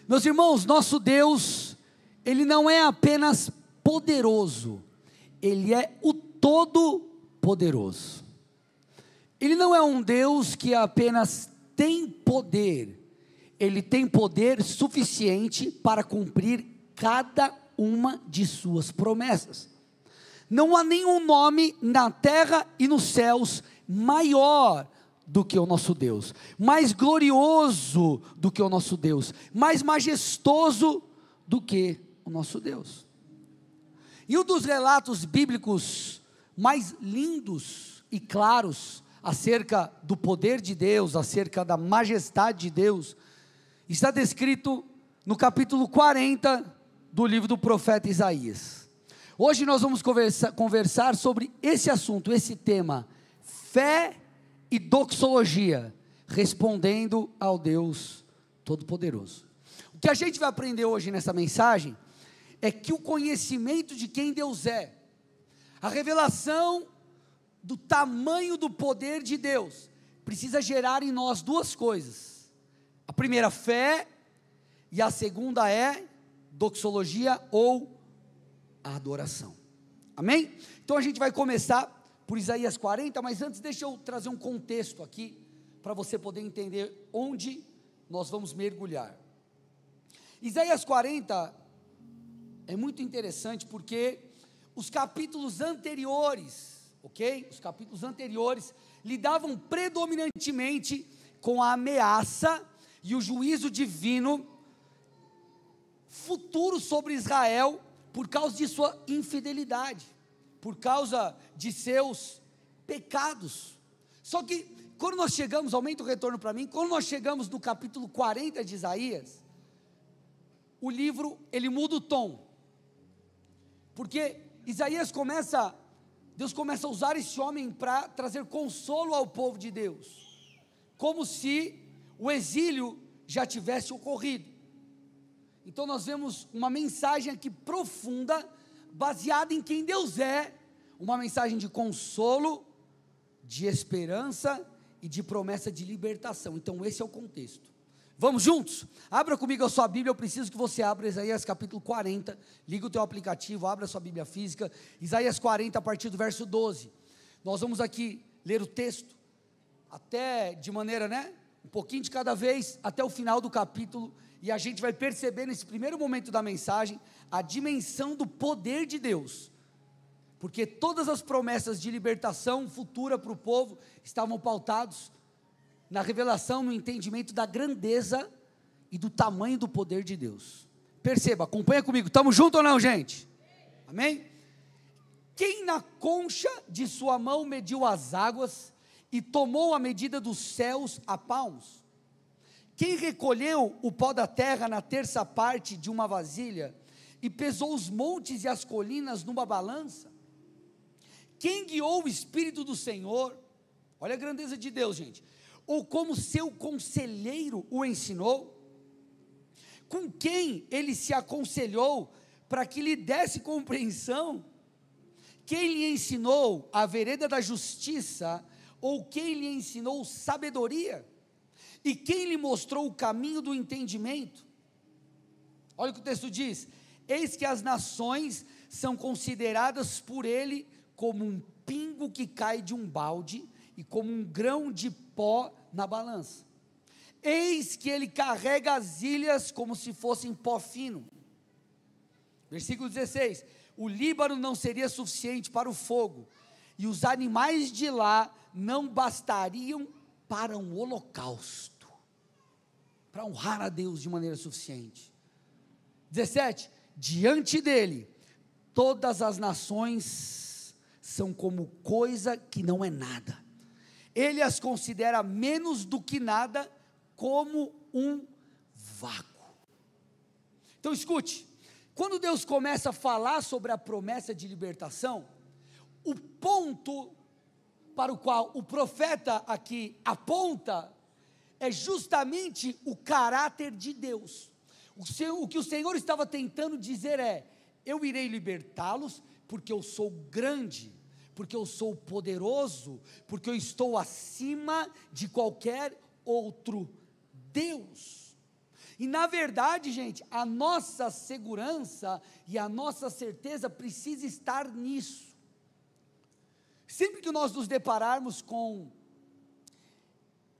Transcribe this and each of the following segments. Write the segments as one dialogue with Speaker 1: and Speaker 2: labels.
Speaker 1: Meus irmãos, nosso Deus, Ele não é apenas poderoso, Ele é o Todo-Poderoso. Ele não é um Deus que apenas tem poder, Ele tem poder suficiente para cumprir cada uma de suas promessas. Não há nenhum nome na terra e nos céus maior do que o nosso Deus, mais glorioso do que o nosso Deus, mais majestoso do que o nosso Deus. E um dos relatos bíblicos mais lindos e claros acerca do poder de Deus, acerca da majestade de Deus, está descrito no capítulo 40 do livro do profeta Isaías. Hoje nós vamos conversar sobre esse assunto, esse tema, fé e doxologia, respondendo ao Deus Todo-Poderoso. O que a gente vai aprender hoje nessa mensagem é que o conhecimento de quem Deus é, a revelação do tamanho do poder de Deus, precisa gerar em nós duas coisas: a primeira, fé, e a segunda é doxologia ou adoração. Amém? Então a gente vai começar por Isaías 40, mas antes deixa eu trazer um contexto aqui, para você poder entender onde nós vamos mergulhar. Isaías 40 é muito interessante porque os capítulos anteriores, ok? Os capítulos anteriores lidavam predominantemente com a ameaça e o juízo divino futuro sobre Israel por causa de sua infidelidade, por causa de seus pecados. Só que quando nós chegamos, aumenta o retorno para mim, quando nós chegamos no capítulo 40 de Isaías, o livro, ele muda o tom, porque Deus começa a usar esse homem para trazer consolo ao povo de Deus, como se o exílio já tivesse ocorrido. Então nós vemos uma mensagem aqui profunda, baseada em quem Deus é, uma mensagem de consolo, de esperança e de promessa de libertação. Então esse é o contexto. Vamos juntos? Abra comigo a sua Bíblia, eu preciso que você abra Isaías capítulo 40, liga o teu aplicativo, abra a sua Bíblia física, Isaías 40 a partir do verso 12, nós vamos aqui ler o texto, até de maneira, um pouquinho de cada vez, até o final do capítulo, e a gente vai perceber nesse primeiro momento da mensagem, a dimensão do poder de Deus, porque todas as promessas de libertação futura para o povo, estavam pautados na revelação, no entendimento da grandeza e do tamanho do poder de Deus. Perceba, acompanha comigo, estamos juntos ou não, gente? Amém? Quem na concha de sua mão mediu as águas, e tomou a medida dos céus a palmos? Quem recolheu o pó da terra na terça parte de uma vasilha, e pesou os montes e as colinas numa balança? Quem guiou o Espírito do Senhor? Olha a grandeza de Deus, gente. Ou como seu conselheiro o ensinou? Com quem ele se aconselhou para que lhe desse compreensão? Quem lhe ensinou a vereda da justiça? Ou quem lhe ensinou sabedoria? E quem lhe mostrou o caminho do entendimento? Olha o que o texto diz: eis que as nações são consideradas por ele como um pingo que cai de um balde, e como um grão de pó na balança. Eis que ele carrega as ilhas como se fossem pó fino. Versículo 16: o Líbano não seria suficiente para o fogo, e os animais de lá não bastariam para um holocausto, para honrar a Deus de maneira suficiente. 17: diante dele, todas as nações são como coisa que não é nada, ele as considera menos do que nada, como um vácuo. Então escute, quando Deus começa a falar sobre a promessa de libertação, o ponto para o qual o profeta aqui aponta, é justamente o caráter de Deus. O que o Senhor estava tentando dizer é: eu irei libertá-los, porque eu sou grande, porque eu sou poderoso, porque eu estou acima de qualquer outro Deus. E na verdade, gente, a nossa segurança e a nossa certeza precisa estar nisso. Sempre que nós nos depararmos com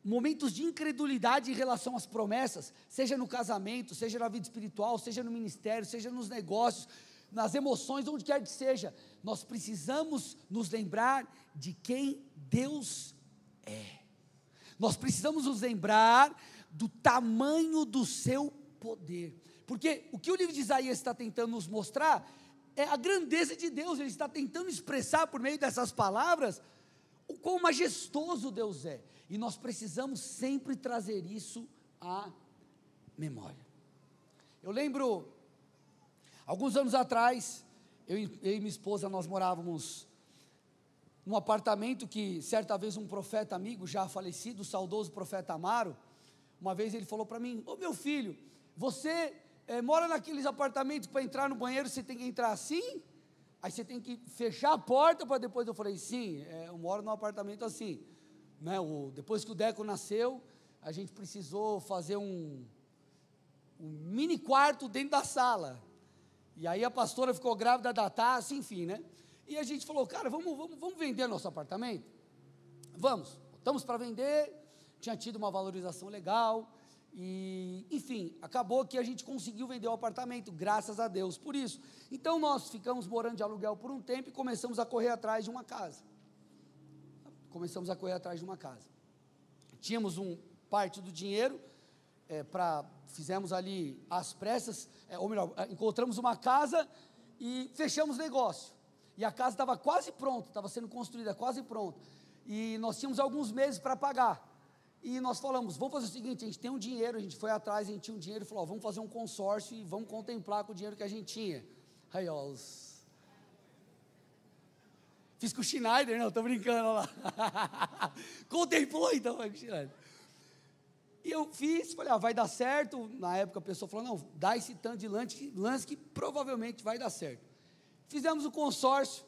Speaker 1: momentos de incredulidade em relação às promessas, seja no casamento, seja na vida espiritual, seja no ministério, seja nos negócios, nas emoções, onde quer que seja, nós precisamos nos lembrar de quem Deus é. Nós precisamos nos lembrar do tamanho do seu poder, porque o que o livro de Isaías está tentando nos mostrar é a grandeza de Deus. Ele está tentando expressar por meio dessas palavras o quão majestoso Deus é, e nós precisamos sempre trazer isso à memória. Eu lembro, alguns anos atrás, eu e minha esposa, nós morávamos num apartamento que certa vez um profeta amigo, já falecido, o saudoso profeta Amaro, uma vez ele falou para mim: ô meu filho, você mora naqueles apartamentos que para entrar no banheiro você tem que entrar assim? Aí você tem que fechar a porta para depois. Eu falei: sim, eu moro num apartamento assim, né? Depois que o Deco nasceu, a gente precisou fazer um mini quarto dentro da sala, e aí a pastora ficou grávida da Tassi, enfim, né? E a gente falou: cara, vamos vender nosso apartamento? Vamos, estamos para vender. Tinha tido uma valorização legal, e enfim, acabou que a gente conseguiu vender o apartamento, graças a Deus por isso. Então nós ficamos morando de aluguel por um tempo e começamos a correr atrás de uma casa. Tínhamos parte do dinheiro, fizemos ali às pressas, ou melhor, encontramos uma casa e fechamos negócio. E a casa estava quase pronta, estava sendo construída, quase pronta. E nós tínhamos alguns meses para pagar. E nós falamos: vamos fazer o seguinte, a gente tem um dinheiro, a gente foi atrás, a gente tinha um dinheiro, e falou: vamos fazer um consórcio e vamos contemplar com o dinheiro que a gente tinha. Aí, ó, fiz com o Schneider, não, estou brincando, olha lá. Contemplou, então, com o Schneider. E eu fiz, falei: vai dar certo. Na época a pessoa falou: não, dá esse tanto de lance que provavelmente vai dar certo. Fizemos o consórcio,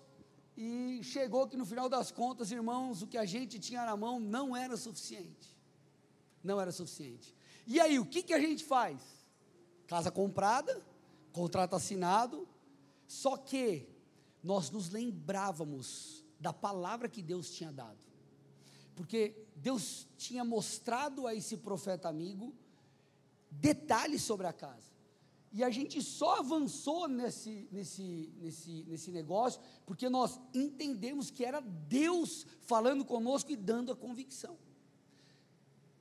Speaker 1: e chegou que no final das contas, irmãos, o que a gente tinha na mão não era suficiente. E aí, o que a gente faz? Casa comprada, contrato assinado, só que nós nos lembrávamos da palavra que Deus tinha dado, porque Deus tinha mostrado a esse profeta amigo detalhes sobre a casa, e a gente só avançou nesse negócio, porque nós entendemos que era Deus falando conosco e dando a convicção.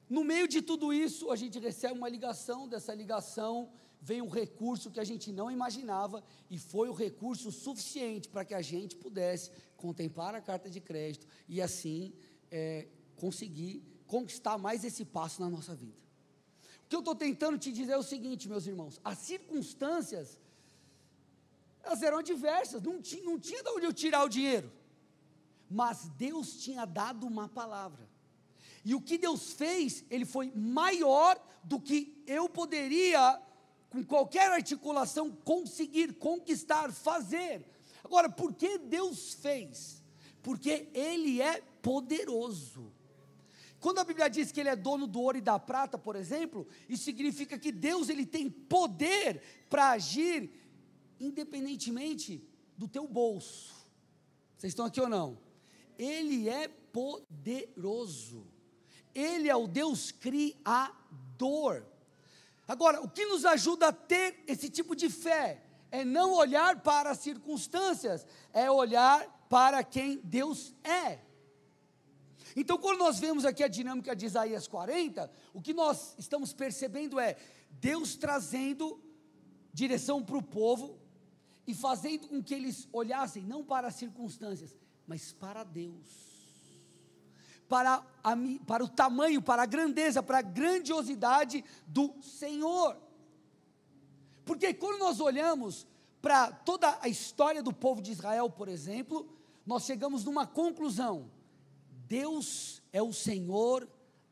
Speaker 1: No meio de tudo isso, a gente recebe uma ligação. Dessa ligação vem um recurso que a gente não imaginava, e foi o recurso suficiente para que a gente pudesse contemplar a carta de crédito e assim conseguir conquistar mais esse passo na nossa vida. O que eu estou tentando te dizer é o seguinte, meus irmãos: as circunstâncias, elas eram adversas, não tinha de onde eu tirar o dinheiro, mas Deus tinha dado uma palavra. E o que Deus fez, Ele foi maior do que eu poderia, com qualquer articulação, conseguir, conquistar, fazer. Agora, por que Deus fez? Porque Ele é poderoso. Quando a Bíblia diz que Ele é dono do ouro e da prata, por exemplo, isso significa que Deus, Ele tem poder para agir, independentemente do teu bolso. Vocês estão aqui ou não? Ele é poderoso. Ele é o Deus criador. Agora, o que nos ajuda a ter esse tipo de fé é não olhar para as circunstâncias, é olhar para quem Deus é. Então, quando nós vemos aqui a dinâmica de Isaías 40, o que nós estamos percebendo é Deus trazendo direção para o povo e fazendo com que eles olhassem não para as circunstâncias, mas para Deus. Para o tamanho, para a grandeza, para a grandiosidade do Senhor. Porque quando nós olhamos para toda a história do povo de Israel, por exemplo, nós chegamos numa conclusão: Deus é o Senhor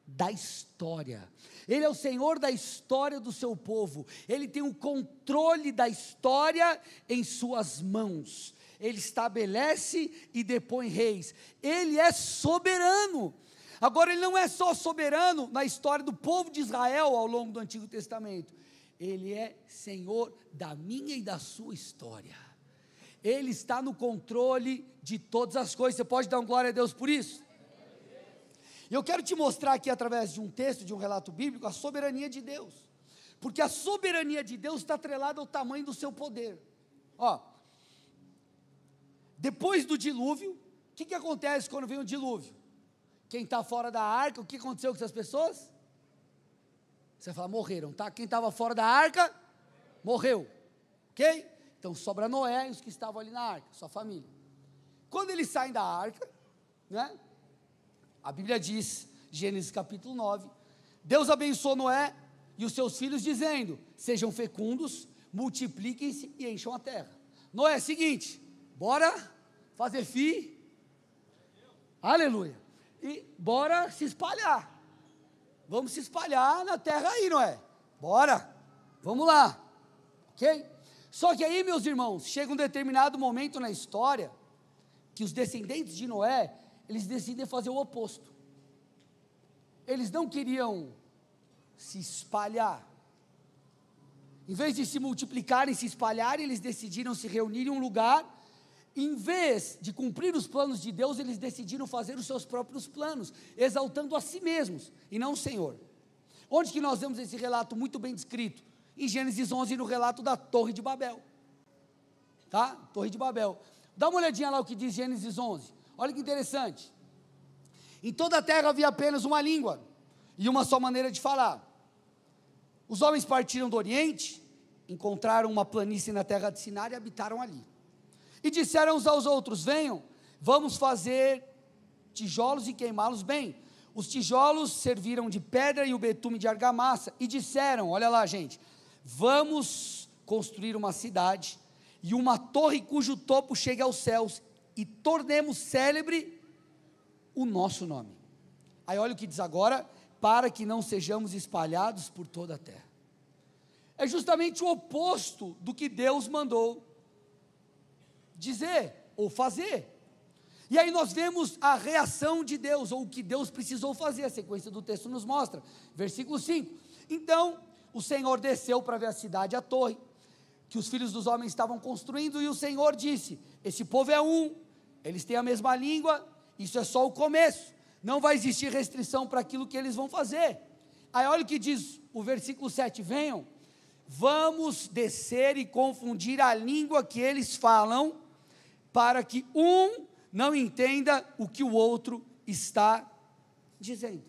Speaker 1: da história. Ele é o Senhor da história do seu povo. Ele tem o controle da história em suas mãos. Ele estabelece e depõe reis. Ele é soberano. Agora, ele não é só soberano na história do povo de Israel ao longo do Antigo Testamento, ele é Senhor da minha e da sua história. Ele está no controle de todas as coisas. Você pode dar um glória a Deus por isso? E eu quero te mostrar aqui, através de um texto, de um relato bíblico, a soberania de Deus, porque a soberania de Deus está atrelada ao tamanho do seu poder. Ó, depois do dilúvio, o que acontece quando vem o dilúvio? Quem está fora da arca, o que aconteceu com essas pessoas? Você fala, morreram, tá? Quem estava fora da arca, morreu, ok? Então sobra Noé e os que estavam ali na arca, sua família. Quando eles saem da arca, né? A Bíblia diz, Gênesis capítulo 9, Deus abençoou Noé e os seus filhos, dizendo: sejam fecundos, multipliquem-se e encham a terra. Noé, é o seguinte, bora fazer aleluia, e bora se espalhar. Vamos se espalhar na terra aí, Noé. Bora, vamos lá, ok? Só que aí, meus irmãos, chega um determinado momento na história, que os descendentes de Noé, eles decidem fazer o oposto. Eles não queriam se espalhar. Em vez de se multiplicarem, se espalharem, eles decidiram se reunir em um lugar. Em vez de cumprir os planos de Deus, eles decidiram fazer os seus próprios planos, exaltando a si mesmos, e não o Senhor. Onde que nós vemos esse relato muito bem descrito? Em Gênesis 11, no relato da Torre de Babel. Tá? Torre de Babel. Dá uma olhadinha lá o que diz Gênesis 11. Olha que interessante. Em toda a terra havia apenas uma língua, e uma só maneira de falar. Os homens partiram do Oriente, encontraram uma planície na terra de Sinar e habitaram ali. E disseram uns aos outros: venham, vamos fazer tijolos e queimá-los bem. Os tijolos serviram de pedra e o betume de argamassa. E disseram, olha lá, gente, vamos construir uma cidade e uma torre cujo topo chegue aos céus, e tornemos célebre o nosso nome. Aí olha o que diz agora: para que não sejamos espalhados por toda a terra. É justamente o oposto do que Deus mandou dizer ou fazer. E aí nós vemos a reação de Deus, ou o que Deus precisou fazer. A sequência do texto nos mostra, versículo 5, então o Senhor desceu para ver a cidade, a torre, que os filhos dos homens estavam construindo, e o Senhor disse: esse povo é um, eles têm a mesma língua, isso é só o começo, não vai existir restrição para aquilo que eles vão fazer. Aí olha o que diz o versículo 7, venham, vamos descer e confundir a língua que eles falam, para que um não entenda o que o outro está dizendo.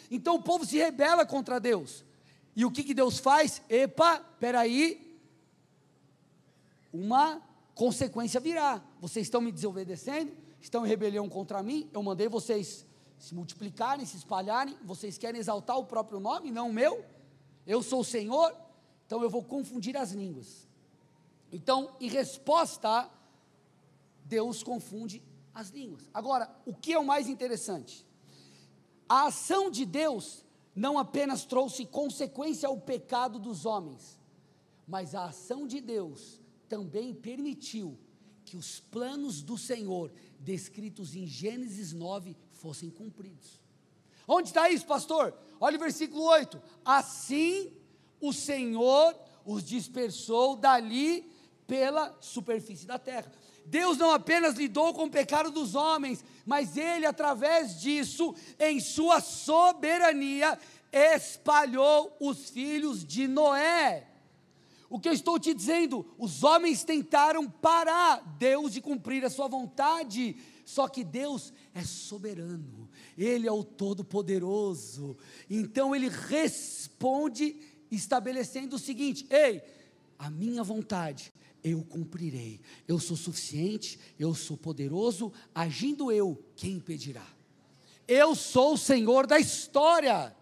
Speaker 1: Então o povo se rebela contra Deus, e o que Deus faz? Epa, peraí, uma consequência virá. Vocês estão me desobedecendo, estão em rebelião contra mim, eu mandei vocês se multiplicarem, se espalharem, vocês querem exaltar o próprio nome, não o meu, eu sou o Senhor, então eu vou confundir as línguas. Então, em resposta, Deus confunde as línguas. Agora, o que é o mais interessante? A ação de Deus não apenas trouxe consequência ao pecado dos homens, mas a ação de Deus também permitiu que os planos do Senhor, descritos em Gênesis 9, fossem cumpridos. Onde está isso, pastor? Olha o versículo 8, assim o Senhor os dispersou dali pela superfície da terra. Deus não apenas lidou com o pecado dos homens, mas Ele, através disso, em sua soberania, espalhou os filhos de Noé. O que eu estou te dizendo, os homens tentaram parar Deus de cumprir a sua vontade, só que Deus é soberano, Ele é o Todo-Poderoso, então Ele responde estabelecendo o seguinte: ei, a minha vontade eu cumprirei, eu sou suficiente, eu sou poderoso, agindo eu, quem impedirá? Eu sou o Senhor da história.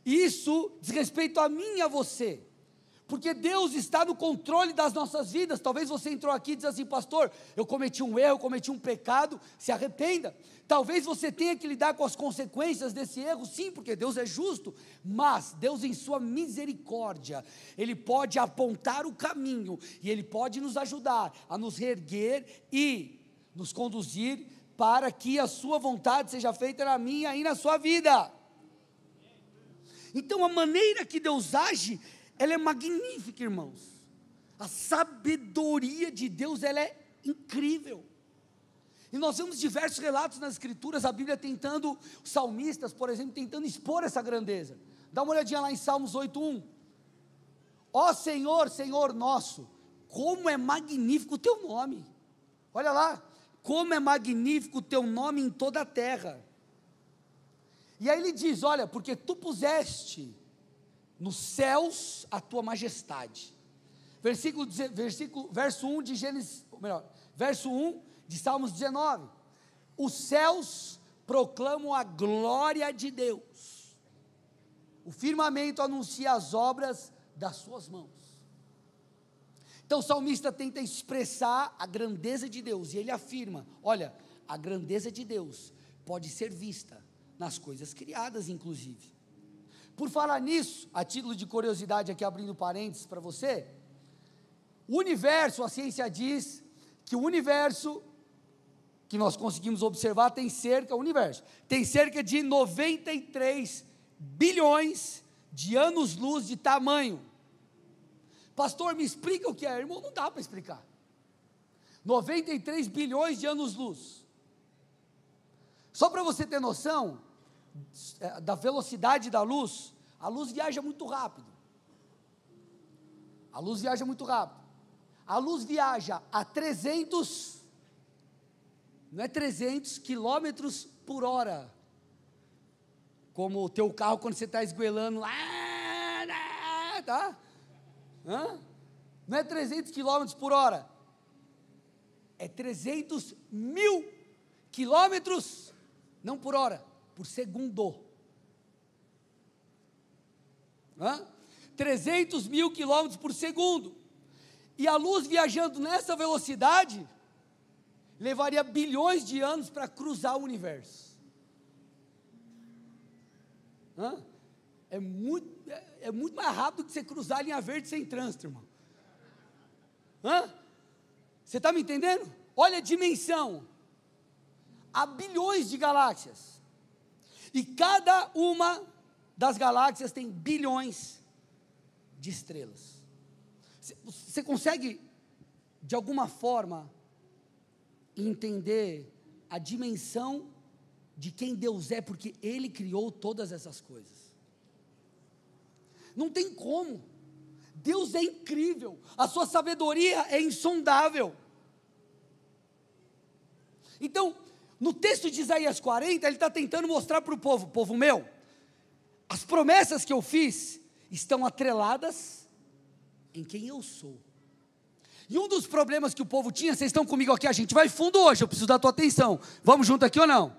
Speaker 1: Isso diz respeito a mim e a você, porque Deus está no controle das nossas vidas. Talvez você entrou aqui e diz assim: pastor, eu cometi um erro, eu cometi um pecado, se arrependa. Talvez você tenha que lidar com as consequências desse erro, sim, porque Deus é justo, mas Deus, em sua misericórdia, Ele pode apontar o caminho, e Ele pode nos ajudar a nos reerguer e nos conduzir para que a sua vontade seja feita na minha e na sua vida. Então a maneira que Deus age, ela é magnífica, irmãos. A sabedoria de Deus, ela é incrível. E nós vemos diversos relatos nas escrituras, a Bíblia tentando, os salmistas, por exemplo, tentando expor essa grandeza. Dá uma olhadinha lá em Salmos 8:1. Ó Senhor, Senhor nosso, como é magnífico o teu nome. Olha lá, como é magnífico o teu nome em toda a terra. E aí ele diz, olha, porque tu puseste nos céus a tua majestade. Verso 1 de Gênesis, ou melhor, verso 1 de Salmos 19. Os céus proclamam a glória de Deus. O firmamento anuncia as obras das suas mãos. Então o salmista tenta expressar a grandeza de Deus, e ele afirma, olha, a grandeza de Deus pode ser vista nas coisas criadas, inclusive. Por falar nisso, a título de curiosidade aqui, abrindo parênteses para você, o universo, a ciência diz que o universo que nós conseguimos observar tem cerca de 93 bilhões de anos-luz de tamanho. Pastor, me explica o que é. Irmão, não dá para explicar. 93 bilhões de anos-luz. Só para você ter noção da velocidade da luz, a luz viaja muito rápido. A luz viaja muito rápido. A luz viaja a 300, não é 300 quilômetros por hora, como o teu carro quando você está esgoelando, tá? Não é 300 quilômetros por hora, é 300 mil quilômetros, não por hora, por segundo. 300 mil quilômetros por segundo. E a luz viajando nessa velocidade, levaria bilhões de anos para cruzar o universo. É muito mais rápido que você cruzar a linha verde sem trânsito, irmão. Você está me entendendo? Olha a dimensão. Há bilhões de galáxias. E cada uma das galáxias tem bilhões de estrelas. Você consegue, de alguma forma, entender a dimensão de quem Deus é, porque Ele criou todas essas coisas? Não tem como. Deus é incrível, a sua sabedoria é insondável. Então, no texto de Isaías 40, ele está tentando mostrar para o povo meu, as promessas que eu fiz estão atreladas em quem eu sou. E um dos problemas que o povo tinha, vocês estão comigo aqui, a gente vai fundo hoje, eu preciso da tua atenção, vamos junto aqui ou não?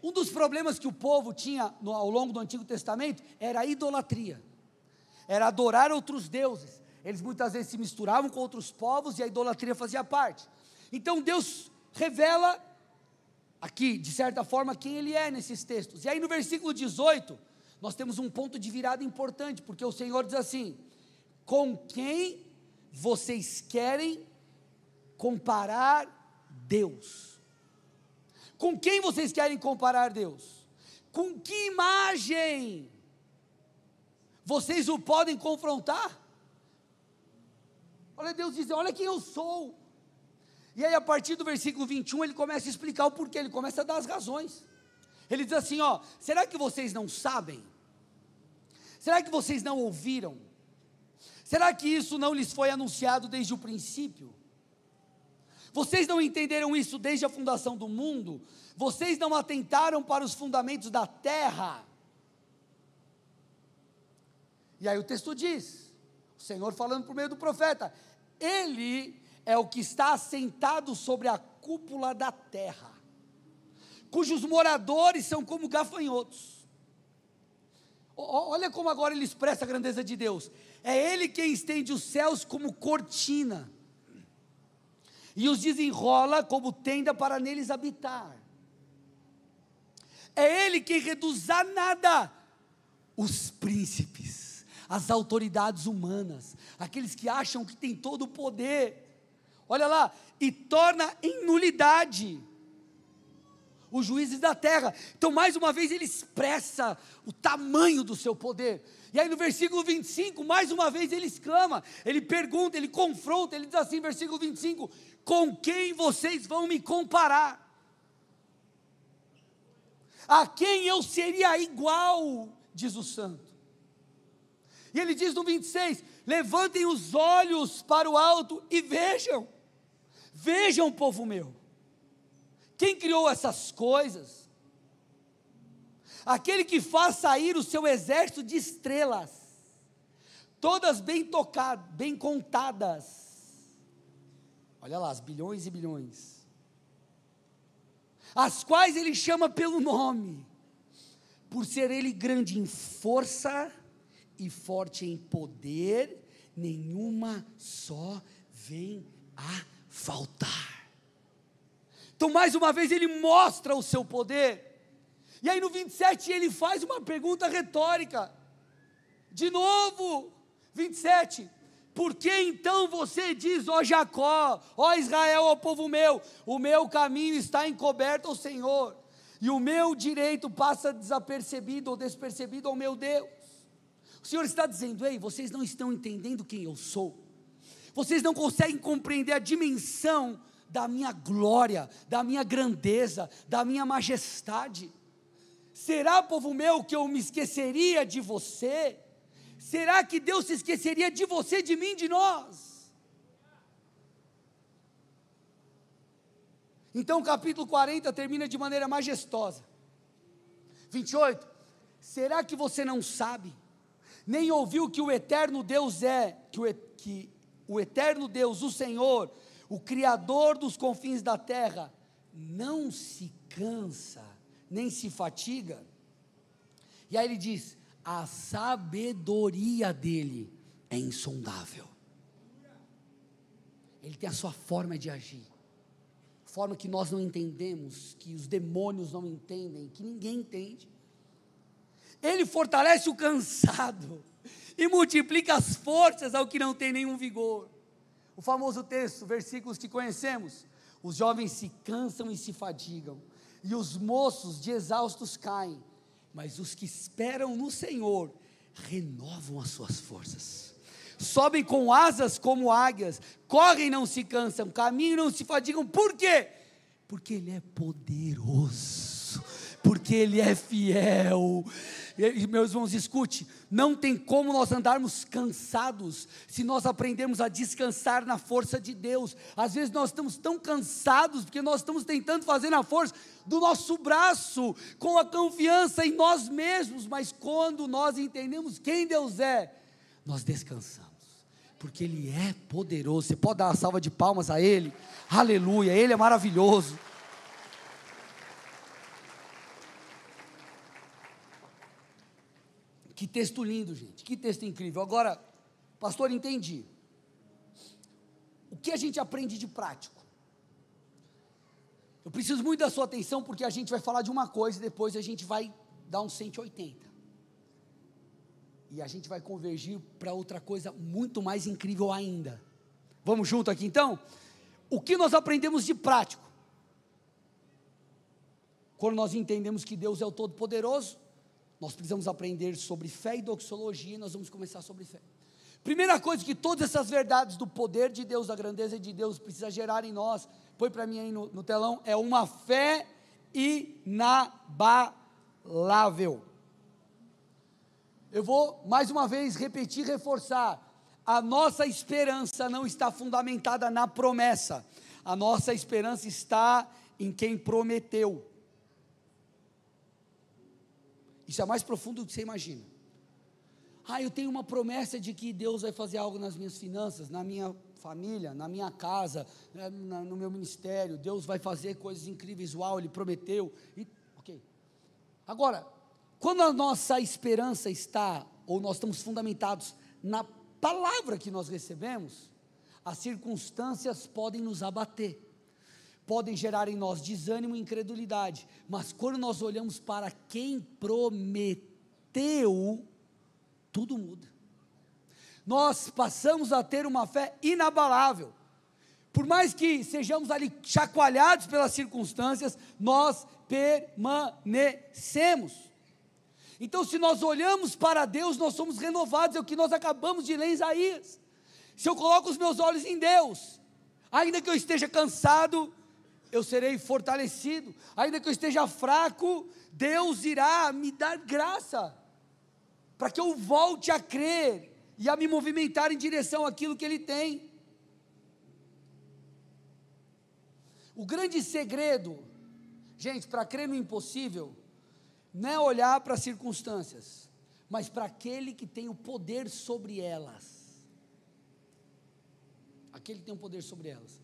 Speaker 1: Um dos problemas que o povo tinha ao longo do Antigo Testamento, era a idolatria, era adorar outros deuses. Eles muitas vezes se misturavam com outros povos, e a idolatria fazia parte. Então Deus revela aqui, de certa forma, quem Ele é nesses textos. E aí no versículo 18, nós temos um ponto de virada importante, porque o Senhor diz assim: com quem vocês querem comparar Deus? Com quem vocês querem comparar Deus? Com que imagem vocês o podem confrontar? Olha Deus dizendo, olha quem eu sou. E aí a partir do versículo 21, ele começa a explicar o porquê, ele começa a dar as razões. Ele diz assim, será que vocês não sabem? Será que vocês não ouviram? Será que isso não lhes foi anunciado desde o princípio? Vocês não entenderam isso desde a fundação do mundo? Vocês não atentaram para os fundamentos da terra? E aí o texto diz, o Senhor falando por meio do profeta, Ele é o que está assentado sobre a cúpula da terra, cujos moradores são como gafanhotos. Olha como agora ele expressa a grandeza de Deus. É Ele quem estende os céus como cortina, e os desenrola como tenda para neles habitar. É Ele quem reduz a nada os príncipes, as autoridades humanas, aqueles que acham que têm todo o poder. Olha lá, e torna em nulidade os juízes da terra. Então, mais uma vez, ele expressa o tamanho do seu poder. E aí no versículo 25, mais uma vez ele exclama, ele pergunta, ele confronta, ele diz assim, versículo 25, com quem vocês vão me comparar? A quem eu seria igual, diz o santo. E ele diz no 26, levantem os olhos para o alto e vejam, vejam, povo meu, quem criou essas coisas? Aquele que faz sair o seu exército de estrelas, todas bem tocadas, bem contadas, olha lá, as bilhões e bilhões, as quais ele chama pelo nome, por ser ele grande em força e forte em poder, nenhuma só vem a faltar. Então mais uma vez ele mostra o seu poder. E aí no 27 ele faz uma pergunta retórica, de novo, 27, por que então você diz, ó Jacó, ó Israel, ó povo meu, o meu caminho está encoberto ao Senhor, e o meu direito passa desapercebido ou despercebido ao meu Deus? O Senhor está dizendo, ei, vocês não estão entendendo quem eu sou, vocês não conseguem compreender a dimensão da minha glória, da minha grandeza, da minha majestade. Será, povo meu, que eu me esqueceria de você? Será que Deus se esqueceria de você, de mim, de nós? Então o capítulo 40 termina de maneira majestosa. 28, será que você não sabe, nem ouviu que o eterno Deus que o eterno Deus, o Senhor, o Criador dos confins da terra, não se cansa, nem se fatiga? E aí ele diz, a sabedoria dele é insondável. Ele tem a sua forma de agir, forma que nós não entendemos, que os demônios não entendem, que ninguém entende. Ele fortalece o cansado e multiplica as forças ao que não tem nenhum vigor. O famoso texto, versículos que conhecemos, os jovens se cansam e se fadigam, e os moços de exaustos caem, mas os que esperam no Senhor renovam as suas forças, sobem com asas como águias, correm e não se cansam, caminham e não se fadigam. Por quê? Porque Ele é poderoso, porque Ele é fiel. E, meus irmãos, escute, não tem como nós andarmos cansados, se nós aprendermos a descansar na força de Deus. Às vezes nós estamos tão cansados, porque nós estamos tentando fazer na força do nosso braço, com a confiança em nós mesmos, mas quando nós entendemos quem Deus é, nós descansamos, porque Ele é poderoso. Você pode dar uma salva de palmas a Ele? Aleluia, Ele é maravilhoso. Que texto lindo, gente, que texto incrível. Agora, pastor, entendi. O que a gente aprende de prático? Eu preciso muito da sua atenção, porque a gente vai falar de uma coisa e depois a gente vai dar um 180. E a gente vai convergir para outra coisa muito mais incrível ainda. Vamos junto aqui então? O que nós aprendemos de prático? Quando nós entendemos que Deus é o Todo-Poderoso, nós precisamos aprender sobre fé e doxologia, e nós vamos começar sobre fé. Primeira coisa que todas essas verdades do poder de Deus, da grandeza de Deus, precisa gerar em nós, põe para mim aí no telão, é uma fé inabalável. Eu vou mais uma vez repetir, reforçar, a nossa esperança não está fundamentada na promessa, a nossa esperança está em quem prometeu. Isso é mais profundo do que você imagina. Eu tenho uma promessa de que Deus vai fazer algo nas minhas finanças, na minha família, na minha casa, no meu ministério. Deus vai fazer coisas incríveis, uau, Ele prometeu. Ok. Agora, quando a nossa esperança está, ou nós estamos fundamentados na palavra que nós recebemos, as circunstâncias podem nos abater, podem gerar em nós desânimo e incredulidade, mas quando nós olhamos para quem prometeu, tudo muda. Nós passamos a ter uma fé inabalável. Por mais que sejamos ali chacoalhados pelas circunstâncias, nós permanecemos. Então, se nós olhamos para Deus, nós somos renovados, é o que nós acabamos de ler em Isaías. Se eu coloco os meus olhos em Deus, ainda que eu esteja cansado, eu serei fortalecido. Ainda que eu esteja fraco, Deus irá me dar graça, para que eu volte a crer e a me movimentar em direção àquilo que Ele tem. O grande segredo, gente, para crer no impossível, não é olhar para as circunstâncias, mas para aquele que tem o poder sobre elas. Aquele que tem o poder sobre elas.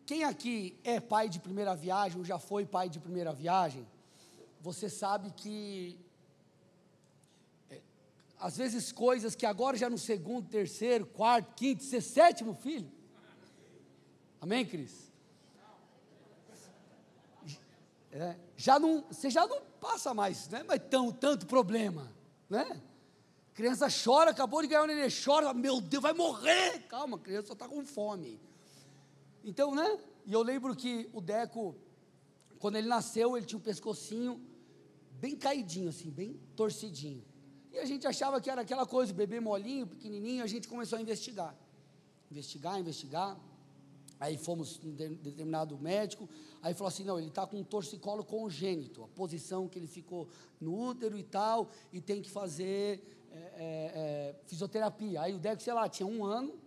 Speaker 1: Quem aqui é pai de primeira viagem, ou já foi pai de primeira viagem, você sabe que, às vezes coisas que agora já no segundo, terceiro, quarto, quinto, sétimo filho, amém, Cris? Você já não passa mais, né? Mas tanto problema, né? Criança chora, acabou de ganhar um neném, chora, meu Deus, vai morrer. Calma, a criança só está com fome. Então, né? E eu lembro que o Deco, quando ele nasceu, ele tinha um pescocinho bem caidinho, assim, bem torcidinho. E a gente achava que era aquela coisa, o bebê molinho, pequenininho, a gente começou a investigar. Investigar. Aí fomos em determinado médico, aí falou assim, não, ele está com um torcicolo congênito, a posição que ele ficou no útero e tal, e tem que fazer fisioterapia. Aí o Deco, sei lá, tinha 1 ano,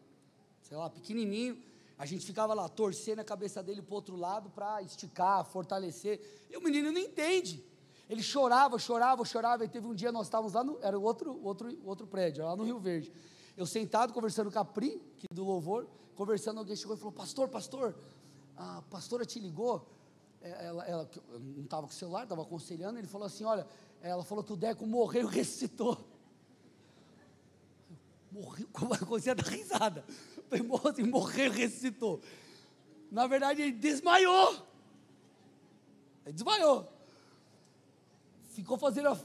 Speaker 1: sei lá, pequenininho, a gente ficava lá, torcendo a cabeça dele para o outro lado, para esticar, fortalecer, e o menino não entende. Ele chorava, e teve um dia, nós estávamos lá, era o outro prédio, lá no Rio Verde, eu sentado, conversando com a Pri, aqui do Louvor, conversando, alguém chegou e falou, pastor, a pastora te ligou, ela não estava com o celular, estava aconselhando, ele falou assim, olha, ela falou que o Deco morreu e ressuscitou. Morreu, comecei a dar risada, falei, morreu e ressuscitou. Na verdade, ele desmaiou, ficou fazendo a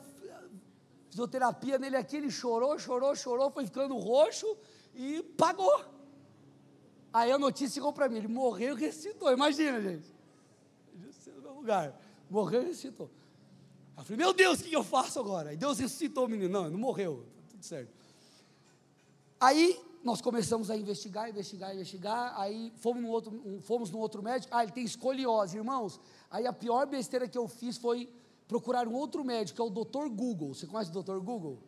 Speaker 1: fisioterapia nele aqui, ele chorou, foi ficando roxo e pagou. Aí a notícia chegou para mim, ele morreu e ressuscitou, imagina, gente, no meu lugar, morreu e ressuscitou. Eu falei, meu Deus, o que eu faço agora? E Deus ressuscitou o menino, não morreu, tudo certo. Aí nós começamos a investigar, aí fomos no outro médico, ele tem escoliose, irmãos, aí a pior besteira que eu fiz foi procurar um outro médico, que é o Dr. Google, você conhece o Dr. Google?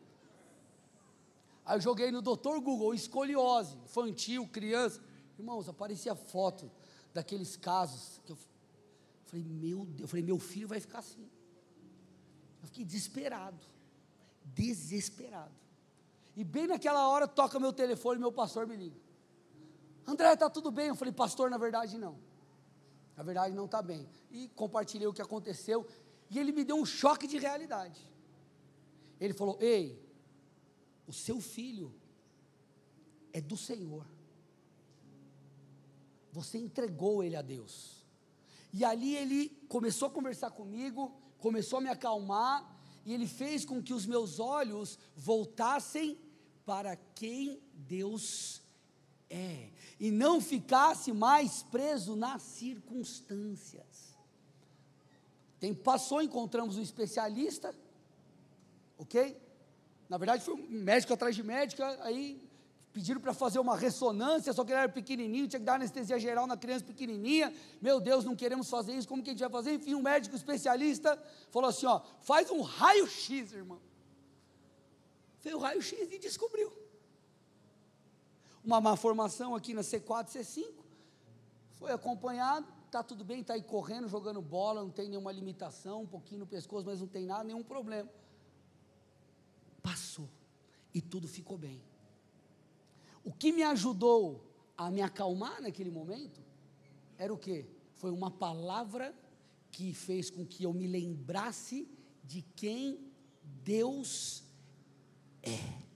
Speaker 1: Aí eu joguei no Dr. Google, escoliose, infantil, criança, irmãos, aparecia foto daqueles casos, que eu falei, meu Deus, meu filho vai ficar assim. Eu fiquei desesperado. E bem naquela hora, toca meu telefone, meu pastor me liga. André, está tudo bem? Eu falei, pastor, na verdade não está bem. E compartilhei o que aconteceu, e ele me deu um choque de realidade. Ele falou, ei, o seu filho é do Senhor. Você entregou ele a Deus. E ali ele começou a conversar comigo, começou a me acalmar, e ele fez com que os meus olhos voltassem para quem Deus é, e não ficasse mais preso nas circunstâncias. Tempo passou, encontramos um especialista, ok? Na verdade foi um médico atrás de médico, aí pediram para fazer uma ressonância, só que ele era pequenininho, tinha que dar anestesia geral na criança pequenininha, meu Deus, não queremos fazer isso, como que a gente vai fazer? Enfim, um médico especialista falou assim, faz um raio-x, irmão. Fez o raio-x e descobriu uma má formação aqui na C4, C5, foi acompanhado, está tudo bem, está aí correndo, jogando bola, não tem nenhuma limitação, um pouquinho no pescoço, mas não tem nada, nenhum problema. Passou, e tudo ficou bem. O que me ajudou a me acalmar naquele momento, era o quê? Foi uma palavra que fez com que eu me lembrasse de quem Deus é.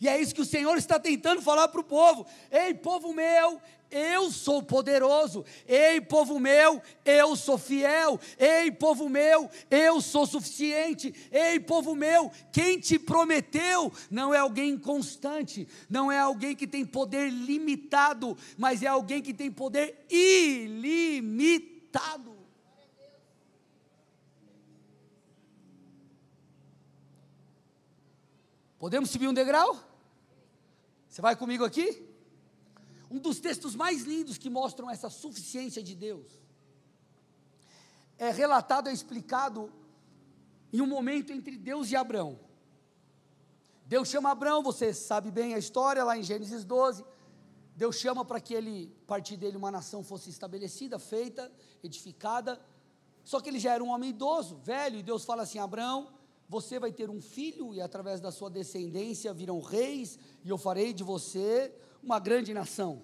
Speaker 1: E é isso que o Senhor está tentando falar para o povo. Ei, povo meu, eu sou poderoso. Ei, povo meu, eu sou fiel. Ei, povo meu, eu sou suficiente. Ei, povo meu, quem te prometeu não é alguém inconstante, não é alguém que tem poder limitado, mas é alguém que tem poder ilimitado. Podemos subir um degrau? Você vai comigo aqui? Um dos textos mais lindos que mostram essa suficiência de Deus é relatado, é explicado em um momento entre Deus e Abrão. Deus chama Abrão, você sabe bem a história, lá em Gênesis 12, Deus chama para que ele, a partir dele, uma nação fosse estabelecida, feita, edificada, só que ele já era um homem idoso, velho, e Deus fala assim: Abrão, você vai ter um filho, e através da sua descendência virão reis, e eu farei de você uma grande nação.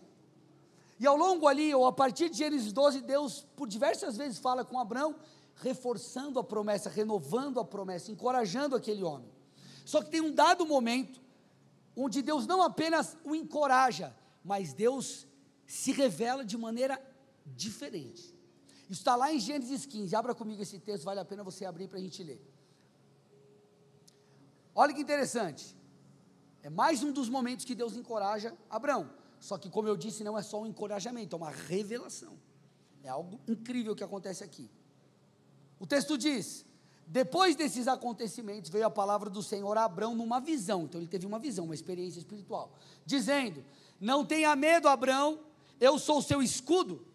Speaker 1: E ao longo ali, ou a partir de Gênesis 12, Deus por diversas vezes fala com Abrão, reforçando a promessa, renovando a promessa, encorajando aquele homem. Só que tem um dado momento, onde Deus não apenas o encoraja, mas Deus se revela de maneira diferente. Isso está lá em Gênesis 15, abra comigo esse texto, vale a pena você abrir para a gente ler. Olha que interessante, é mais um dos momentos que Deus encoraja Abrão, só que como eu disse, não é só um encorajamento, é uma revelação, é algo incrível que acontece aqui. O texto diz: depois desses acontecimentos, veio a palavra do Senhor a Abrão numa visão, então ele teve uma visão, uma experiência espiritual, dizendo: não tenha medo, Abrão, eu sou o seu escudo.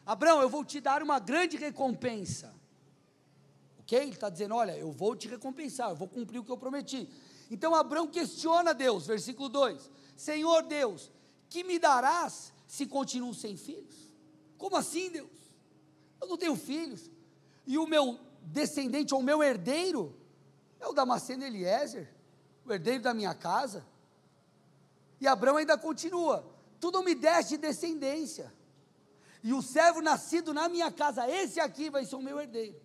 Speaker 1: Abrão, eu vou te dar uma grande recompensa. Ok? Ele está dizendo: olha, eu vou te recompensar, eu vou cumprir o que eu prometi. Então Abrão questiona Deus, versículo 2: Senhor Deus, que me darás se continuo sem filhos? Como assim, Deus? Eu não tenho filhos, e o meu descendente, ou o meu herdeiro, é o Damasceno Eliezer, o herdeiro da minha casa. E Abrão ainda continua: tu não me deste descendência, e o servo nascido na minha casa, esse aqui vai ser o meu herdeiro.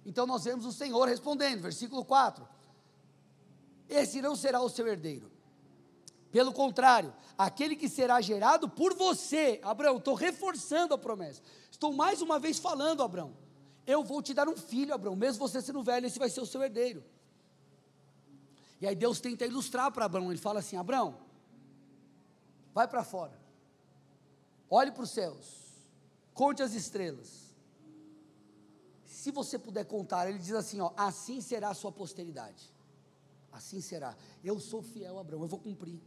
Speaker 1: Então nós vemos o Senhor respondendo, versículo 4, esse não será o seu herdeiro, pelo contrário, aquele que será gerado por você. Abraão, estou reforçando a promessa, estou mais uma vez falando, Abraão, eu vou te dar um filho, Abraão, mesmo você sendo velho, esse vai ser o seu herdeiro. E aí Deus tenta ilustrar para Abraão, ele fala assim: Abraão, vai para fora, olhe para os céus, conte as estrelas, se você puder contar, ele diz assim, ó, assim será a sua posteridade, assim será. Eu sou fiel, Abraão, eu vou cumprir.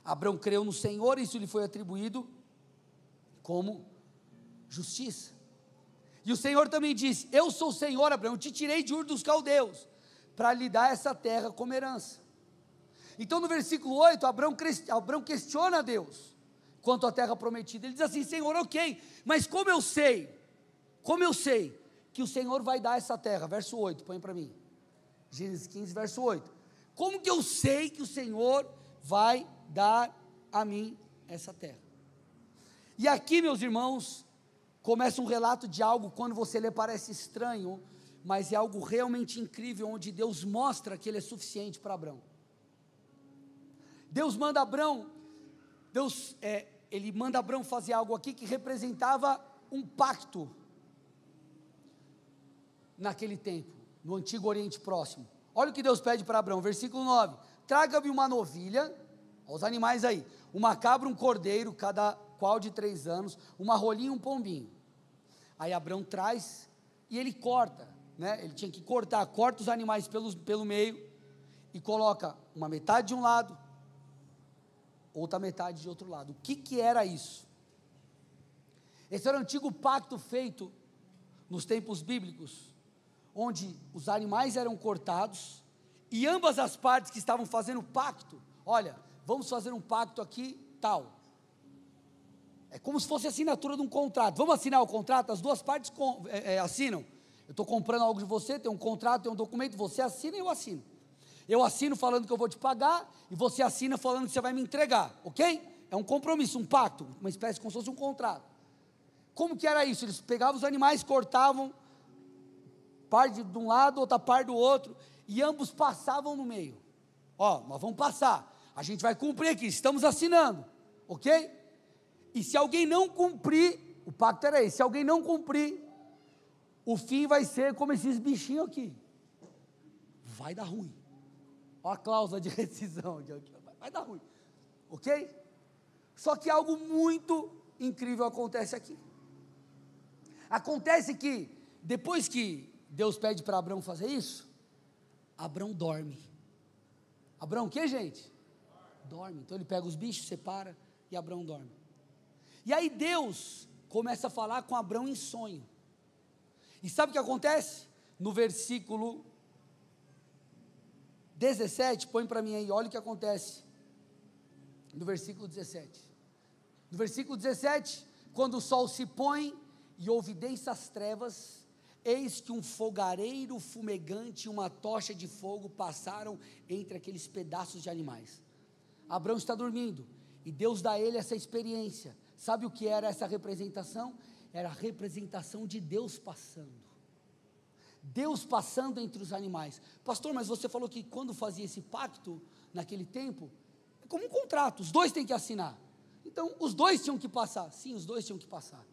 Speaker 1: Abraão creu no Senhor, isso lhe foi atribuído como justiça. E o Senhor também disse: eu sou o Senhor, Abraão, te tirei de Ur dos Caldeus, para lhe dar essa terra como herança. Então no versículo 8, Abraão questiona a Deus, quanto à terra prometida, ele diz assim: Senhor, ok, mas como eu sei que o Senhor vai dar essa terra? Verso 8, põe para mim, Gênesis 15, verso 8, como que eu sei que o Senhor vai dar a mim essa terra? E aqui, meus irmãos, começa um relato de algo, quando você lê parece estranho, mas é algo realmente incrível, onde Deus mostra que Ele é suficiente para Abraão. Deus manda Abraão, Ele manda Abraão fazer algo aqui que representava um pacto, naquele tempo, no Antigo Oriente Próximo. Olha o que Deus pede para Abraão, versículo 9, traga-me uma novilha, os animais aí, uma cabra, um cordeiro, cada qual de 3 anos, uma rolinha e um pombinho. Aí Abraão traz, e ele corta, ele tinha que corta os animais pelo meio, e coloca uma metade de um lado, outra metade de outro lado. O que era isso? Esse era o antigo pacto feito nos tempos bíblicos, onde os animais eram cortados, e ambas as partes que estavam fazendo o pacto, olha, vamos fazer um pacto aqui, tal, é como se fosse a assinatura de um contrato, vamos assinar o contrato, as duas partes assinam, eu estou comprando algo de você, tem um contrato, tem um documento, você assina e eu assino falando que eu vou te pagar, e você assina falando que você vai me entregar, ok? É um compromisso, um pacto, uma espécie como se fosse um contrato. Como que era isso? Eles pegavam os animais, cortavam, parte de um lado, outra parte do outro, e ambos passavam no meio. Ó, nós vamos passar, a gente vai cumprir aqui, estamos assinando, ok? E se alguém não cumprir, o pacto era esse, se alguém não cumprir, o fim vai ser como esses bichinhos aqui, vai dar ruim. Olha a cláusula de rescisão, vai dar ruim, ok? Só que algo muito incrível acontece aqui. Acontece que, depois que Deus pede para Abraão fazer isso, Abraão dorme. Abraão o que, gente? Dorme. Então ele pega os bichos, separa e Abraão dorme. E aí Deus começa a falar com Abraão em sonho. E sabe o que acontece? No versículo 17, põe para mim aí, olha o que acontece. No versículo 17. No versículo 17, quando o sol se põe e houve densas trevas, eis que um fogareiro fumegante e uma tocha de fogo passaram entre aqueles pedaços de animais. Abraão está dormindo, e Deus dá a ele essa experiência. Sabe o que era essa representação? Era a representação de Deus passando. Deus passando entre os animais. Pastor, mas você falou que quando fazia esse pacto, naquele tempo, é como um contrato, os dois têm que assinar. Então, os dois tinham que passar. Sim, os dois tinham que passar.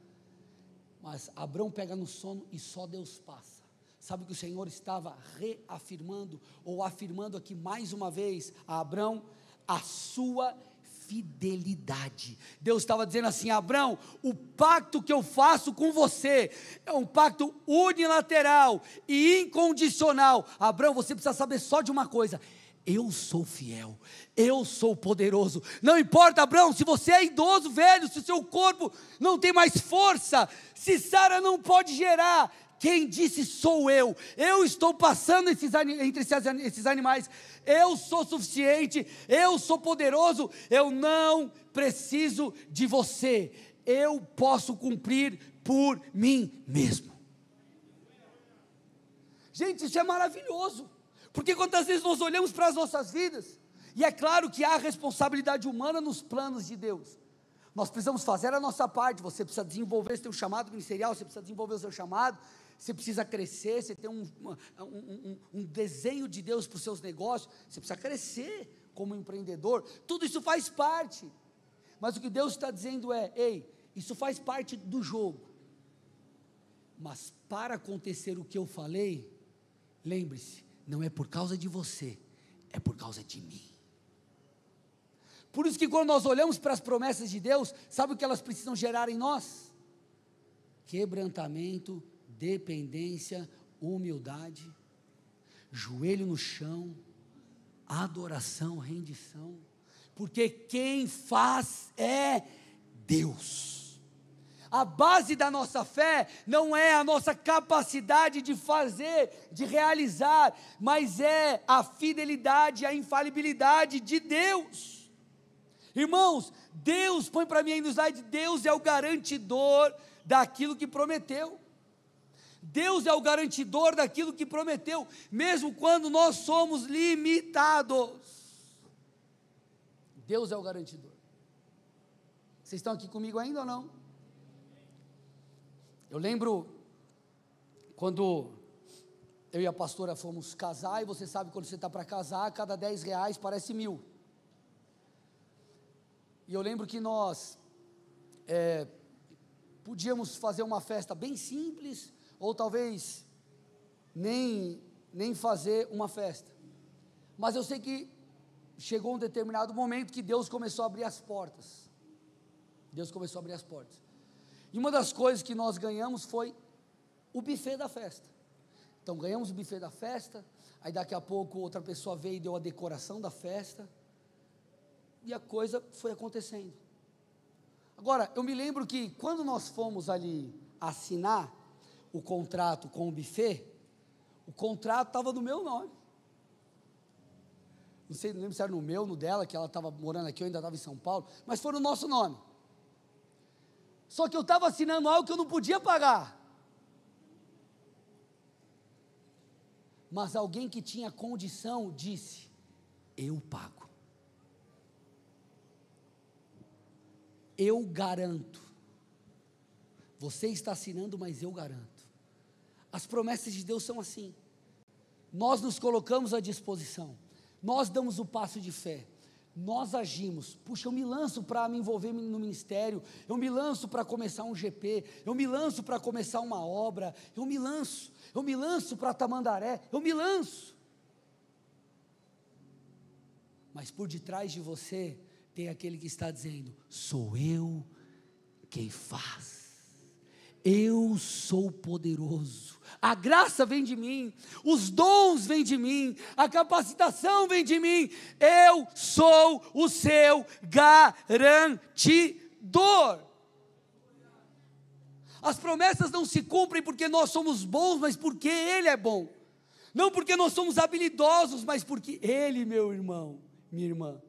Speaker 1: Mas Abraão pega no sono e só Deus passa. Sabe o que o Senhor estava reafirmando, ou afirmando aqui mais uma vez a Abraão? A sua fidelidade. Deus estava dizendo assim: Abraão, o pacto que eu faço com você é um pacto unilateral e incondicional. Abraão, você precisa saber só de uma coisa: eu sou fiel, eu sou poderoso. Não importa, Abraão, se você é idoso, velho, se o seu corpo não tem mais força, se Sara não pode gerar, quem disse sou eu. Eu estou passando entre esses animais. Eu sou suficiente, eu sou poderoso, eu não preciso de você. Eu posso cumprir por mim mesmo. Gente, isso é maravilhoso. Porque quantas vezes nós olhamos para as nossas vidas, e é claro que há responsabilidade humana nos planos de Deus. Nós precisamos fazer a nossa parte. Você precisa desenvolver o seu chamado ministerial, você precisa desenvolver o seu chamado, você precisa crescer, você tem um desenho de Deus para os seus negócios, você precisa crescer como empreendedor, tudo isso faz parte. Mas o que Deus está dizendo é: ei, isso faz parte do jogo, mas para acontecer o que eu falei, lembre-se, não é por causa de você, é por causa de mim. Por isso que quando nós olhamos para as promessas de Deus, sabe o que elas precisam gerar em nós? Quebrantamento, dependência, humildade, joelho no chão, adoração, rendição, porque quem faz é Deus. A base da nossa fé não é a nossa capacidade de fazer, de realizar, mas é a fidelidade, a infalibilidade de Deus. Irmãos, Deus, põe para mim aí no slide, Deus é o garantidor daquilo que prometeu. Deus é o garantidor daquilo que prometeu, mesmo quando nós somos limitados. Deus é o garantidor. Vocês estão aqui comigo ainda ou não? Eu lembro quando eu e a pastora fomos casar, e você sabe quando você está para casar, cada R$10 parece 1.000. E eu lembro que nós podíamos fazer uma festa bem simples, ou talvez nem fazer uma festa. Mas eu sei que chegou um determinado momento que Deus começou a abrir as portas. Deus começou a abrir as portas. E uma das coisas que nós ganhamos foi o buffet da festa. Então ganhamos o buffet da festa, aí daqui a pouco outra pessoa veio e deu a decoração da festa, e a coisa foi acontecendo. Agora, eu me lembro que quando nós fomos ali assinar o contrato com o buffet, o contrato estava no meu nome. Não sei, não lembro se era no meu, no dela, que ela estava morando aqui, eu ainda estava em São Paulo, mas foi no nosso nome. Só que eu estava assinando algo que eu não podia pagar. Mas alguém que tinha condição disse: eu pago. Eu garanto. Você está assinando, mas eu garanto. As promessas de Deus são assim. Nós nos colocamos à disposição. nós damos o passo de fé, nós agimos. Puxa, eu me lanço para me envolver no ministério, eu me lanço para começar um GP, eu me lanço para começar uma obra, eu me lanço para Tamandaré, eu me lanço. Mas por detrás de você tem aquele que está dizendo: sou eu quem faz. Eu sou poderoso, a graça vem de mim, os dons vêm de mim, a capacitação vem de mim, eu sou o seu garantidor. As promessas não se cumprem porque nós somos bons, mas porque Ele é bom, não porque nós somos habilidosos, mas porque Ele, meu irmão, minha irmã,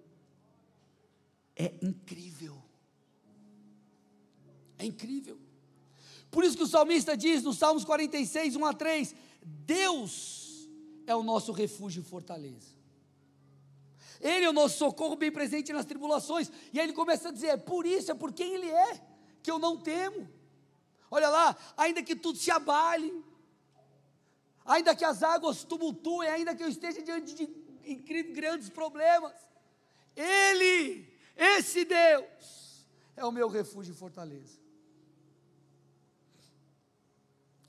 Speaker 1: é incrível, é incrível. Por isso que o salmista diz no Salmos 46, 1-3, Deus é o nosso refúgio e fortaleza, Ele é o nosso socorro bem presente nas tribulações, e aí ele começa a dizer: é por isso, é por quem Ele é, que eu não temo. Olha lá, ainda que tudo se abale, ainda que as águas tumultuem, ainda que eu esteja diante de grandes problemas, Ele, esse Deus, é o meu refúgio e fortaleza.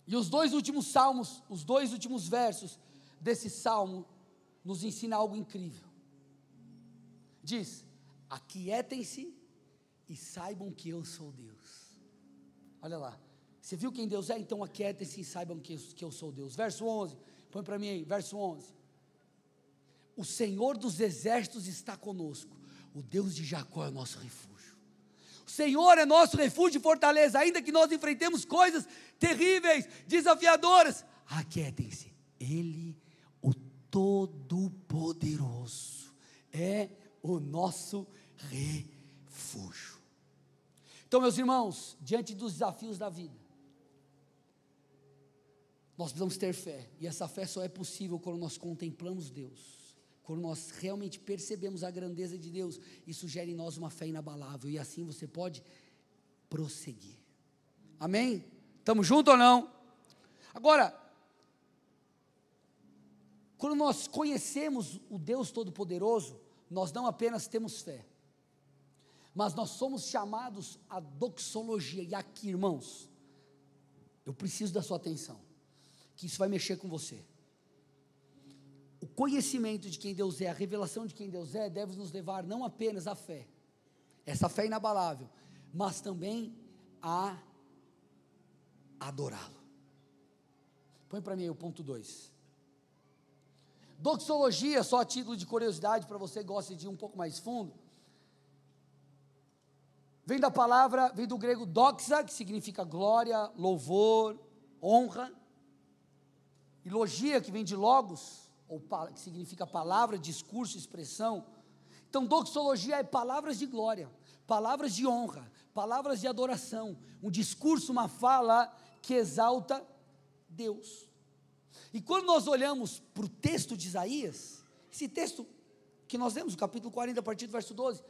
Speaker 1: E os dois últimos salmos, os dois últimos versos desse salmo, nos ensina algo incrível. Diz: aquietem-se e saibam que eu sou Deus. Olha lá, você viu quem Deus é? Então aquietem-se e saibam que eu sou Deus. Verso 11, põe para mim aí, verso 11. O Senhor dos exércitos está conosco, o Deus de Jacó é o nosso refúgio. O Senhor é nosso refúgio e fortaleza, ainda que nós enfrentemos coisas terríveis, desafiadoras, aquietem-se, Ele, o Todo-Poderoso, é o nosso refúgio. Então, meus irmãos, diante dos desafios da vida, nós precisamos ter fé, e essa fé só é possível quando nós contemplamos Deus. Quando nós realmente percebemos a grandeza de Deus, isso gera em nós uma fé inabalável, e assim você pode prosseguir. Amém? Estamos juntos ou não? Agora, quando nós conhecemos o Deus Todo-Poderoso, nós não apenas temos fé, mas nós somos chamados à doxologia. E aqui, irmãos, eu preciso da sua atenção, que isso vai mexer com você. O conhecimento de quem Deus é, a revelação de quem Deus é, deve nos levar não apenas à fé, essa fé inabalável, mas também a adorá-lo. Põe para mim aí o ponto 2. Doxologia, só a título de curiosidade, para você que gosta de ir um pouco mais fundo, vem do grego doxa, que significa glória, louvor, honra, e logia, que vem de logos, que significa palavra, discurso, expressão. Então doxologia é palavras de glória, palavras de honra, palavras de adoração, um discurso, uma fala que exalta Deus. E quando nós olhamos para o texto de Isaías, esse texto que nós lemos, o capítulo 40, a partir do verso 12,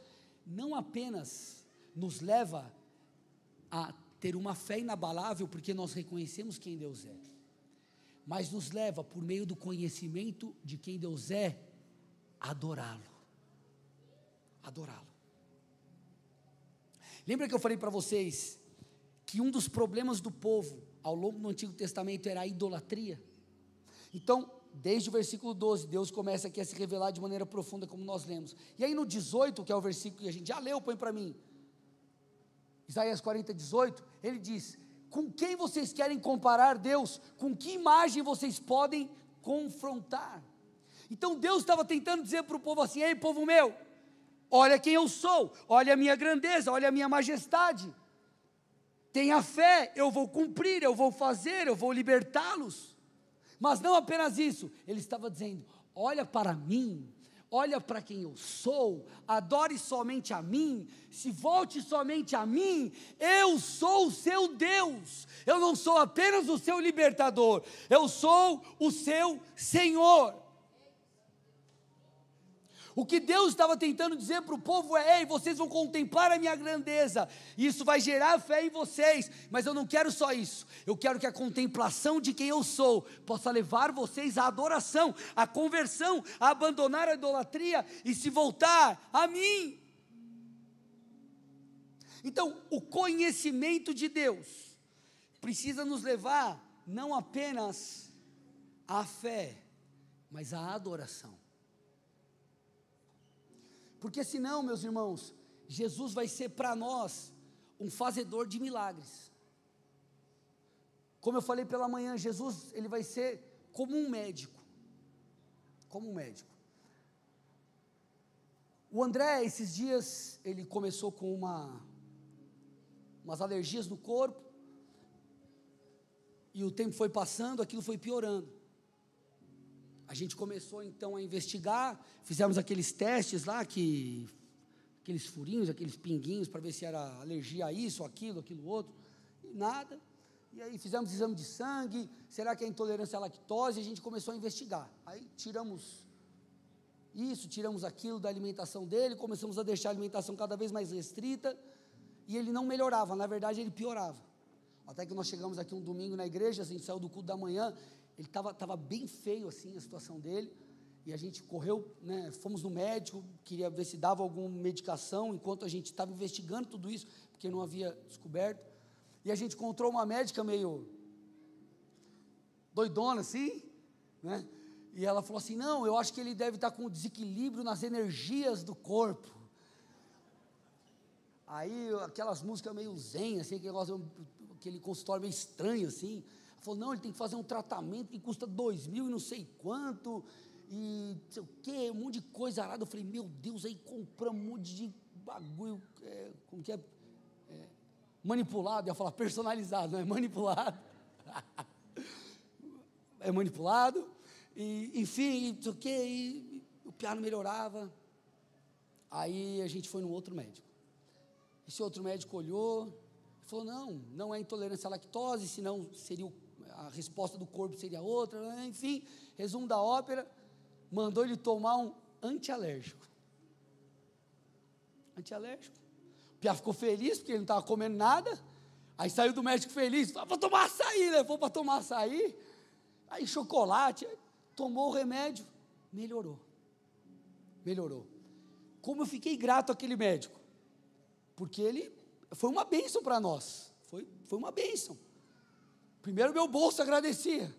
Speaker 1: não apenas nos leva a ter uma fé inabalável, porque nós reconhecemos quem Deus é, mas nos leva, por meio do conhecimento de quem Deus é, a adorá-lo. Adorá-lo. Lembra que eu falei para vocês que um dos problemas do povo ao longo do Antigo Testamento era a idolatria? Então, desde o versículo 12, Deus começa aqui a se revelar de maneira profunda, como nós lemos. E aí no 18, que é o versículo que a gente já leu, põe para mim, Isaías 40, 18, ele diz: com quem vocês querem comparar Deus? Com que imagem vocês podem confrontar? Então Deus estava tentando dizer para o povo assim: ei, povo meu, olha quem eu sou, olha a minha grandeza, olha a minha majestade, tenha fé, eu vou cumprir, eu vou fazer, eu vou libertá-los. Mas não apenas isso, ele estava dizendo: olha para mim, olha para quem eu sou, adore somente a mim, se volte somente a mim, eu sou o seu Deus, eu não sou apenas o seu libertador, eu sou o seu Senhor. O que Deus estava tentando dizer para o povo é: ei, vocês vão contemplar a minha grandeza, e isso vai gerar fé em vocês, mas eu não quero só isso, eu quero que a contemplação de quem eu sou possa levar vocês à adoração, à conversão, a abandonar a idolatria e se voltar a mim. Então, o conhecimento de Deus precisa nos levar não apenas à fé, mas à adoração. Porque senão, meus irmãos, Jesus vai ser para nós um fazedor de milagres. Como eu falei pela manhã, Jesus, ele vai ser como um médico. Como um médico. O André, esses dias, ele começou com umas alergias no corpo, e o tempo foi passando, aquilo foi piorando. A gente começou então a investigar, fizemos aqueles testes lá, aqueles furinhos, aqueles pinguinhos, para ver se era alergia a isso, aquilo outro, e nada. E aí fizemos exame de sangue, será que é intolerância à lactose? E a gente começou a investigar. Aí tiramos isso, tiramos aquilo da alimentação dele, começamos a deixar a alimentação cada vez mais restrita, e ele não melhorava, na verdade ele piorava. Até que nós chegamos aqui um domingo na igreja, a gente saiu do culto da manhã, ele estava bem feio assim a situação dele, e a gente correu, né, fomos no médico, queria ver se dava alguma medicação, enquanto a gente estava investigando tudo isso, porque não havia descoberto, e a gente encontrou uma médica meio doidona assim, né, e ela falou assim: não, eu acho que ele deve estar com desequilíbrio nas energias do corpo. Aí aquelas músicas meio zen, assim, aquele consultório meio estranho assim. Falou: não, ele tem que fazer um tratamento que custa 2.000 e não sei quanto, e não sei o quê, um monte de coisa arada. Eu falei: meu Deus, aí compramos um monte de bagulho, como que é? Manipulado, ia falar personalizado, não é manipulado. É manipulado, e enfim, não sei o quê, e o piano melhorava. Aí a gente foi num outro médico. Esse outro médico olhou e falou: não é intolerância à lactose, senão seria a resposta do corpo seria outra, enfim, resumo da ópera, mandou ele tomar um antialérgico. O Piá ficou feliz, porque ele não estava comendo nada, aí saiu do médico feliz, falou: vou tomar açaí, levou para tomar açaí, aí chocolate, tomou o remédio, melhorou. Como eu fiquei grato àquele médico, porque ele foi uma bênção para nós, foi uma bênção. Primeiro, meu bolso agradecia,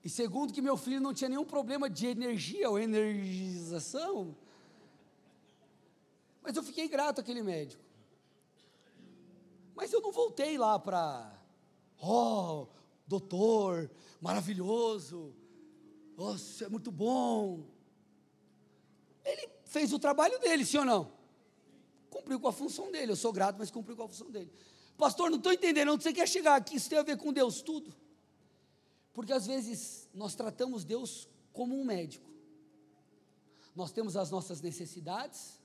Speaker 1: e segundo, que meu filho não tinha nenhum problema de energia ou energização, mas eu fiquei grato àquele médico. Mas eu não voltei lá para, doutor, maravilhoso, nossa, é muito bom. Ele fez o trabalho dele, sim ou não? Cumpriu com a função dele, eu sou grato, mas cumpriu com a função dele. Pastor, não estou entendendo onde você quer chegar aqui, isso tem a ver com Deus, tudo. Porque às vezes nós tratamos Deus como um médico. Nós temos as nossas necessidades,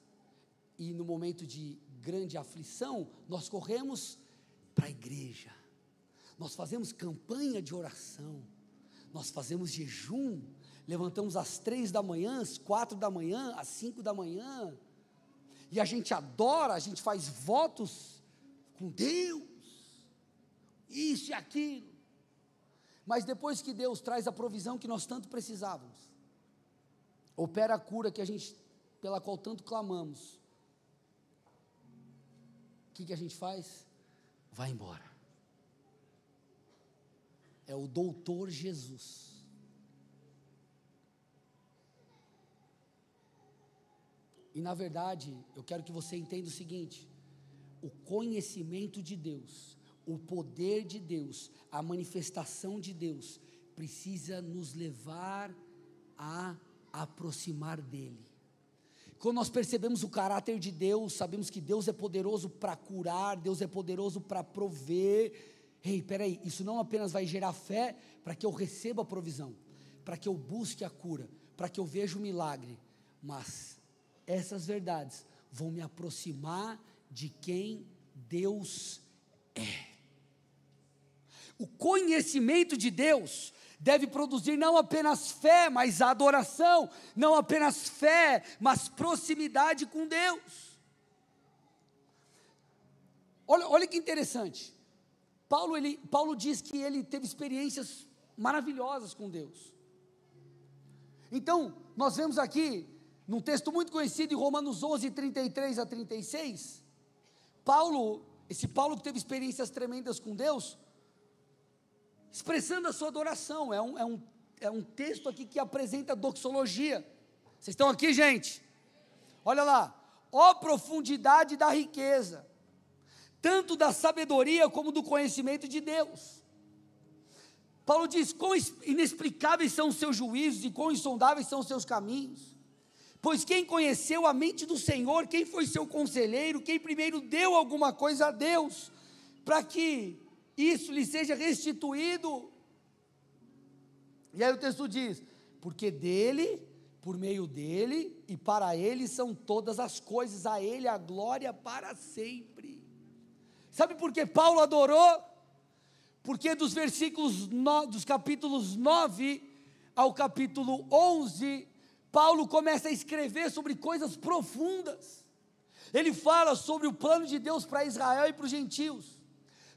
Speaker 1: e no momento de grande aflição, nós corremos para a igreja, nós fazemos campanha de oração, nós fazemos jejum, levantamos às 3 da manhã, às 4 da manhã, às 5 da manhã, e a gente adora, a gente faz votos com Deus, isso e aquilo, mas depois que Deus traz a provisão que nós tanto precisávamos, opera a cura pela qual tanto clamamos, o que a gente faz? Vai embora. É o doutor Jesus. E na verdade, eu quero que você entenda o seguinte: o conhecimento de Deus, o poder de Deus, a manifestação de Deus, precisa nos levar a aproximar dEle. Quando nós percebemos o caráter de Deus, sabemos que Deus é poderoso para curar, Deus é poderoso para prover. Ei, peraí, isso não apenas vai gerar fé para que eu receba a provisão, para que eu busque a cura, para que eu veja o milagre, mas essas verdades vão me aproximar de quem Deus é. O conhecimento de Deus deve produzir não apenas fé, mas adoração, não apenas fé, mas proximidade com Deus. Olha que interessante, Paulo diz que ele teve experiências maravilhosas com Deus. Então, nós vemos aqui, num texto muito conhecido, em Romanos 11, 33 a 36, esse Paulo que teve experiências tremendas com Deus, expressando a sua adoração, é um texto aqui que apresenta doxologia. Vocês estão aqui, gente? Olha lá, ó profundidade da riqueza, tanto da sabedoria como do conhecimento de Deus. Paulo diz, quão inexplicáveis são os seus juízos e quão insondáveis são os seus caminhos. Pois quem conheceu a mente do Senhor, quem foi seu conselheiro, quem primeiro deu alguma coisa a Deus, para que isso lhe seja restituído. E aí o texto diz, porque dele, por meio dele e para ele são todas as coisas, a ele a glória para sempre. Sabe por que Paulo adorou? Porque dos capítulos 9 ao capítulo 11, Paulo começa a escrever sobre coisas profundas. Ele fala sobre o plano de Deus para Israel e para os gentios.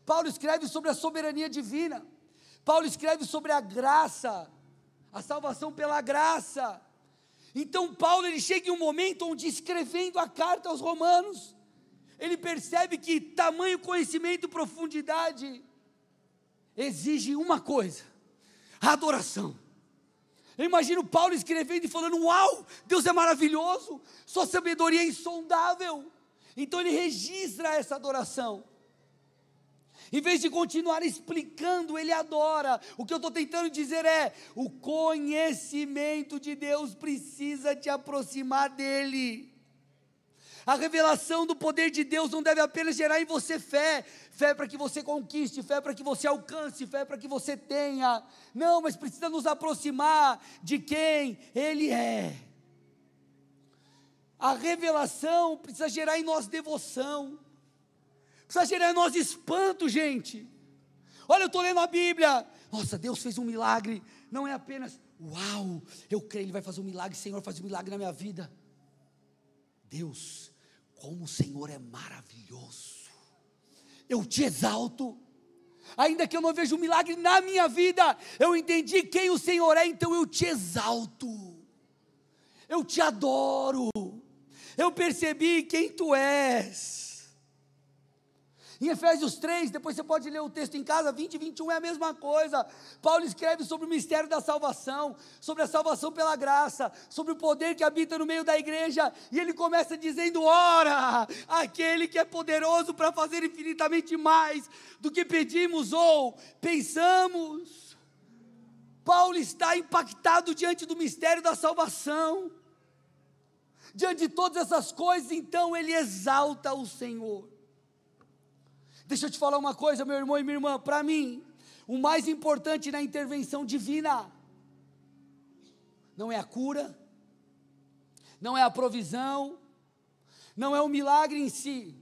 Speaker 1: Paulo escreve sobre a soberania divina. Paulo escreve sobre a graça, a salvação pela graça. Então Paulo, ele chega em um momento onde, escrevendo a carta aos romanos, ele percebe que tamanho conhecimento e profundidade exige uma coisa: a adoração. Eu imagino Paulo escrevendo e falando, uau, Deus é maravilhoso, sua sabedoria é insondável. Então ele registra essa adoração. Em vez de continuar explicando, ele adora. O que eu estou tentando dizer é, o conhecimento de Deus precisa te aproximar dele. A revelação do poder de Deus não deve apenas gerar em você fé para que você conquiste, fé para que você alcance, fé para que você tenha. Não, mas precisa nos aproximar de quem Ele é. A revelação precisa gerar em nós devoção, precisa gerar em nós espanto, gente. Olha, eu estou lendo a Bíblia, nossa, Deus fez um milagre. Não é apenas, uau, eu creio, Ele vai fazer um milagre, Senhor, faz um milagre na minha vida. Deus, como o Senhor é maravilhoso, eu te exalto, ainda que eu não veja um milagre na minha vida, eu entendi quem o Senhor é, então eu te exalto, eu te adoro, eu percebi quem tu és. Em Efésios 3, depois você pode ler o texto em casa, 20 e 21 é a mesma coisa. Paulo escreve sobre o mistério da salvação, sobre a salvação pela graça, sobre o poder que habita no meio da igreja, e ele começa dizendo, ora, aquele que é poderoso para fazer infinitamente mais do que pedimos ou pensamos. Paulo está impactado diante do mistério da salvação, diante de todas essas coisas, então ele exalta o Senhor. Deixa eu te falar uma coisa, meu irmão e minha irmã, para mim, o mais importante na intervenção divina, não é a cura, não é a provisão, não é o milagre em si.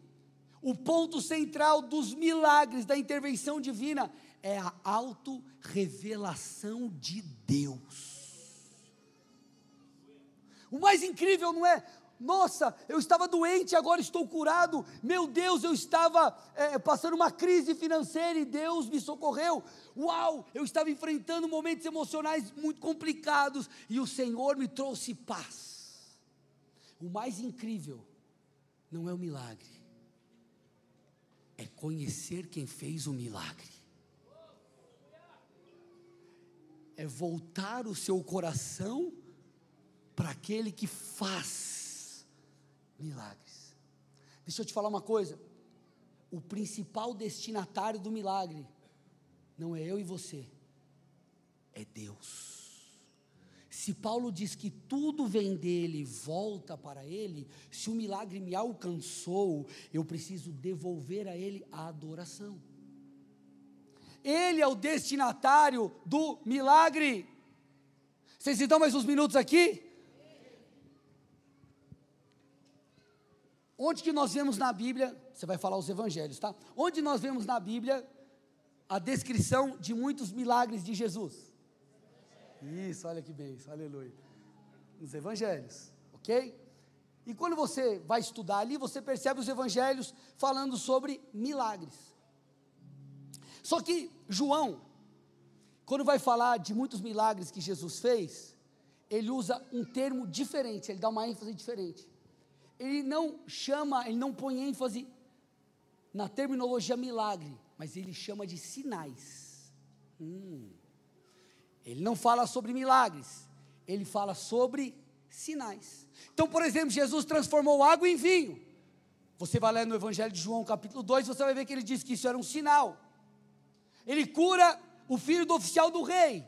Speaker 1: O ponto central dos milagres da intervenção divina é a autorrevelação de Deus. O mais incrível não é, nossa, eu estava doente, agora estou curado. Meu Deus, eu estava passando uma crise financeira e Deus me socorreu. Uau, eu estava enfrentando momentos emocionais muito complicados e o Senhor me trouxe paz. O mais incrível não é o milagre, é conhecer quem fez o milagre. É voltar o seu coração para aquele que faz milagres. Deixa eu te falar uma coisa, o principal destinatário do milagre não é eu e você, é Deus. Se Paulo diz que tudo vem dele e volta para ele, se o milagre me alcançou, eu preciso devolver a ele a adoração. Ele é o destinatário do milagre. Vocês me dão mais uns minutos aqui? Onde que nós vemos na Bíblia, você vai falar os evangelhos, tá? Onde nós vemos na Bíblia a descrição de muitos milagres de Jesus? Isso, olha que bênção, aleluia. Nos evangelhos, ok? E quando você vai estudar ali, você percebe os evangelhos falando sobre milagres. Só que João, quando vai falar de muitos milagres que Jesus fez, ele usa um termo diferente, ele dá uma ênfase diferente. Ele não põe ênfase na terminologia milagre, mas ele chama de sinais. Ele não fala sobre milagres, ele fala sobre sinais. Então, por exemplo, Jesus transformou água em vinho. Você vai ler no Evangelho de João, capítulo 2, você vai ver que ele diz que isso era um sinal. Ele cura o filho do oficial do rei.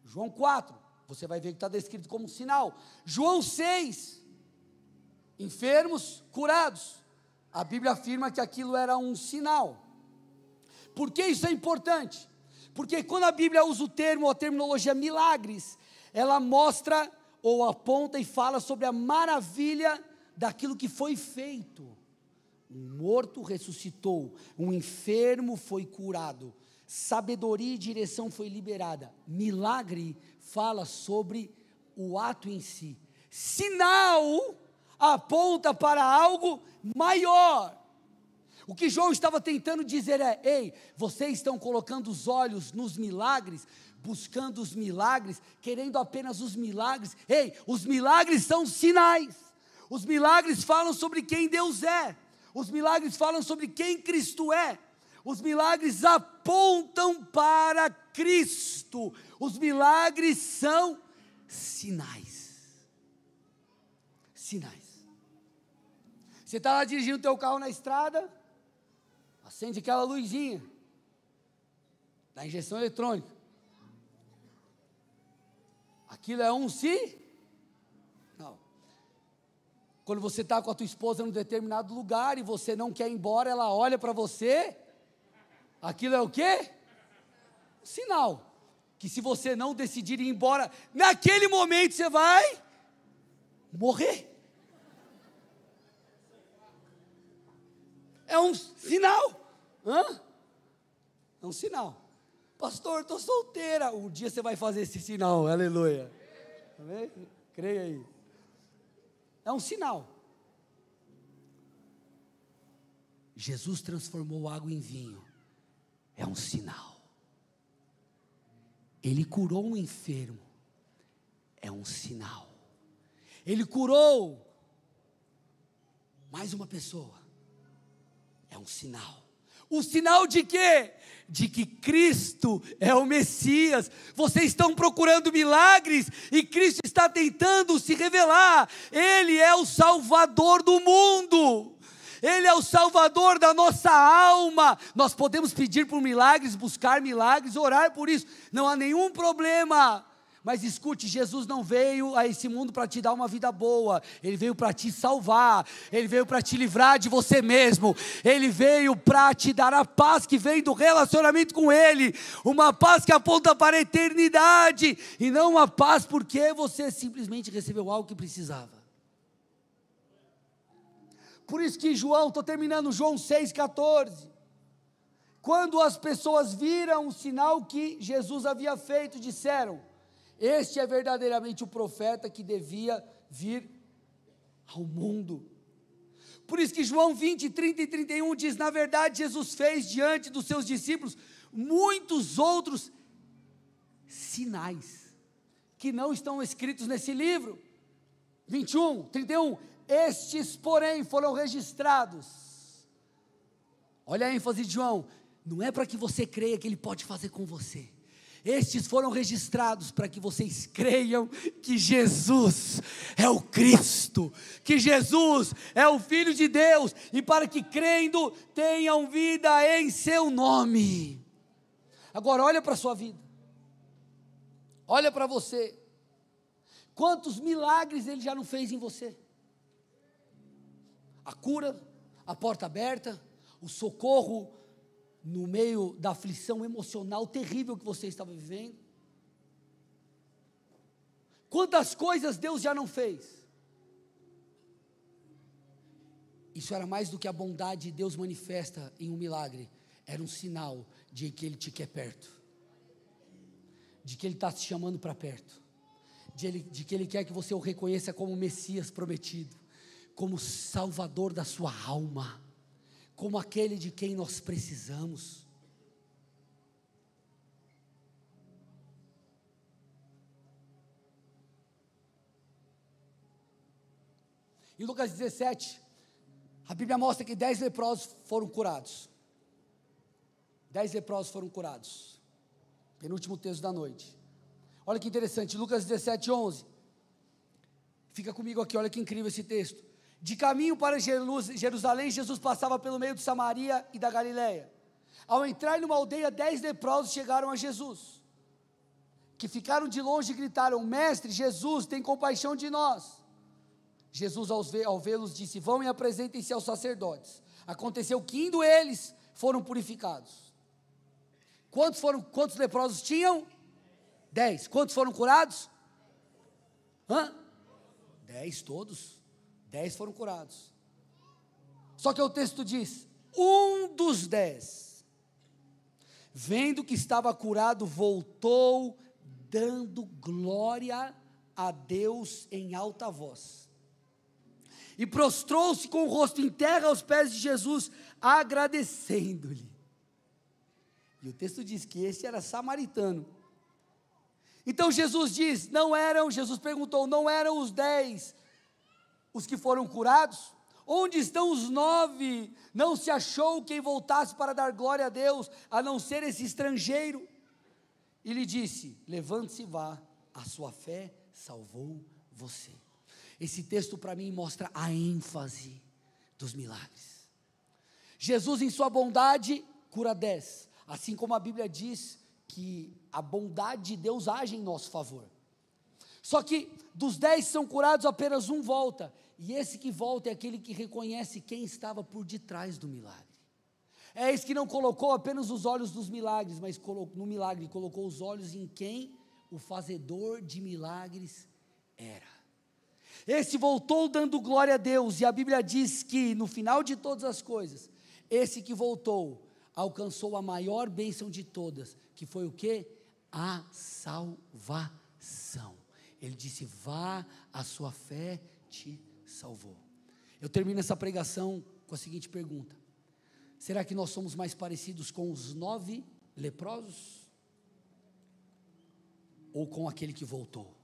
Speaker 1: João 4, você vai ver que está descrito como um sinal. João 6, enfermos curados. A Bíblia afirma que aquilo era um sinal. Por que isso é importante? Porque quando a Bíblia usa o termo, a terminologia milagres, ela mostra ou aponta e fala sobre a maravilha daquilo que foi feito. Um morto ressuscitou, um enfermo foi curado, sabedoria e direção foi liberada. Milagre fala sobre o ato em si. Sinal aponta para algo maior. O que João estava tentando dizer é: ei, vocês estão colocando os olhos nos milagres, buscando os milagres, querendo apenas os milagres. Ei, os milagres são sinais. Os milagres falam sobre quem Deus é. Os milagres falam sobre quem Cristo é. Os milagres apontam para Cristo. Os milagres são sinais. Sinais. Você está lá dirigindo o teu carro na estrada, acende aquela luzinha da injeção eletrônica. Aquilo é um não. Quando você está com a tua esposa num determinado lugar e você não quer ir embora, ela olha para você, aquilo é o quê? Um sinal, que se você não decidir ir embora, naquele momento você vai morrer. É um sinal. É um sinal. Pastor, estou solteira. Um dia você vai fazer esse sinal, aleluia. Amém? Creia aí. É um sinal. Jesus transformou água em vinho. É um sinal. Ele curou um enfermo. É um sinal. Ele curou mais uma pessoa. É um sinal. O sinal de quê? De que Cristo é o Messias. Vocês estão procurando milagres e Cristo está tentando se revelar. Ele é o Salvador do mundo. Ele é o Salvador da nossa alma. Nós podemos pedir por milagres, buscar milagres, orar por isso. Não há nenhum problema. Mas escute, Jesus não veio a esse mundo para te dar uma vida boa, Ele veio para te salvar, Ele veio para te livrar de você mesmo, Ele veio para te dar a paz que vem do relacionamento com Ele, uma paz que aponta para a eternidade, e não uma paz porque você simplesmente recebeu algo que precisava. Por isso que João, estou terminando, João 6,14, quando as pessoas viram o sinal que Jesus havia feito, disseram: este é verdadeiramente o profeta que devia vir ao mundo. Por isso que João 20, 30 e 31 diz: na verdade Jesus fez diante dos seus discípulos muitos outros sinais, que não estão escritos nesse livro. 21, 31, estes porém foram registrados. Olha a ênfase de João, não é para que você creia que Ele pode fazer com você. Estes foram registrados para que vocês creiam que Jesus é o Cristo, que Jesus é o Filho de Deus, e para que crendo tenham vida em seu nome. Agora olha para a sua vida, olha para você, quantos milagres Ele já não fez em você? A cura, a porta aberta, o socorro no meio da aflição emocional terrível que você estava vivendo. Quantas coisas Deus já não fez? Isso era mais do que a bondade de Deus manifesta em um milagre, era um sinal de que Ele te quer perto. de que Ele está te chamando para perto, de que Ele quer que você o reconheça como Messias prometido, como Salvador da sua alma, como aquele de quem nós precisamos. Em Lucas 17, a Bíblia mostra que 10 leprosos foram curados. 10 leprosos foram curados. Penúltimo texto da noite. Olha que interessante, Lucas 17, 11. Fica comigo aqui, olha que incrível esse texto. De caminho para Jerusalém, Jesus passava pelo meio de Samaria e da Galileia. Ao entrar numa aldeia, 10 leprosos chegaram a Jesus, que ficaram de longe e gritaram: Mestre, Jesus, tem compaixão de nós. Jesus, ao vê-los, disse: vão e apresentem-se aos sacerdotes. Aconteceu que, indo eles, foram purificados. Quantos leprosos tinham? 10. Quantos foram curados? 10 todos. 10 foram curados. Só que o texto diz: um dos 10, vendo que estava curado, voltou, dando glória a Deus em alta voz. E prostrou-se com o rosto em terra aos pés de Jesus, agradecendo-lhe. E o texto diz que esse era samaritano. Então Jesus perguntou: não eram os 10 os que foram curados? Onde estão os 9? Não se achou quem voltasse para dar glória a Deus, a não ser esse estrangeiro? E lhe disse: levante-se e vá, a sua fé salvou você. Esse texto para mim mostra a ênfase dos milagres. Jesus, em sua bondade, cura 10, assim como a Bíblia diz que a bondade de Deus age em nosso favor. Só que dos 10 são curados, apenas um volta, e esse que volta é aquele que reconhece quem estava por detrás do milagre. É esse que não colocou apenas os olhos dos milagres, mas no milagre colocou os olhos em quem o fazedor de milagres era. Esse voltou dando glória a Deus, e a Bíblia diz que no final de todas as coisas, esse que voltou alcançou a maior bênção de todas, que foi o quê? A salvação. Ele disse: vá, a sua fé te salvou. Eu termino essa pregação com a seguinte pergunta: será que nós somos mais parecidos com os 9 leprosos? Ou com aquele que voltou?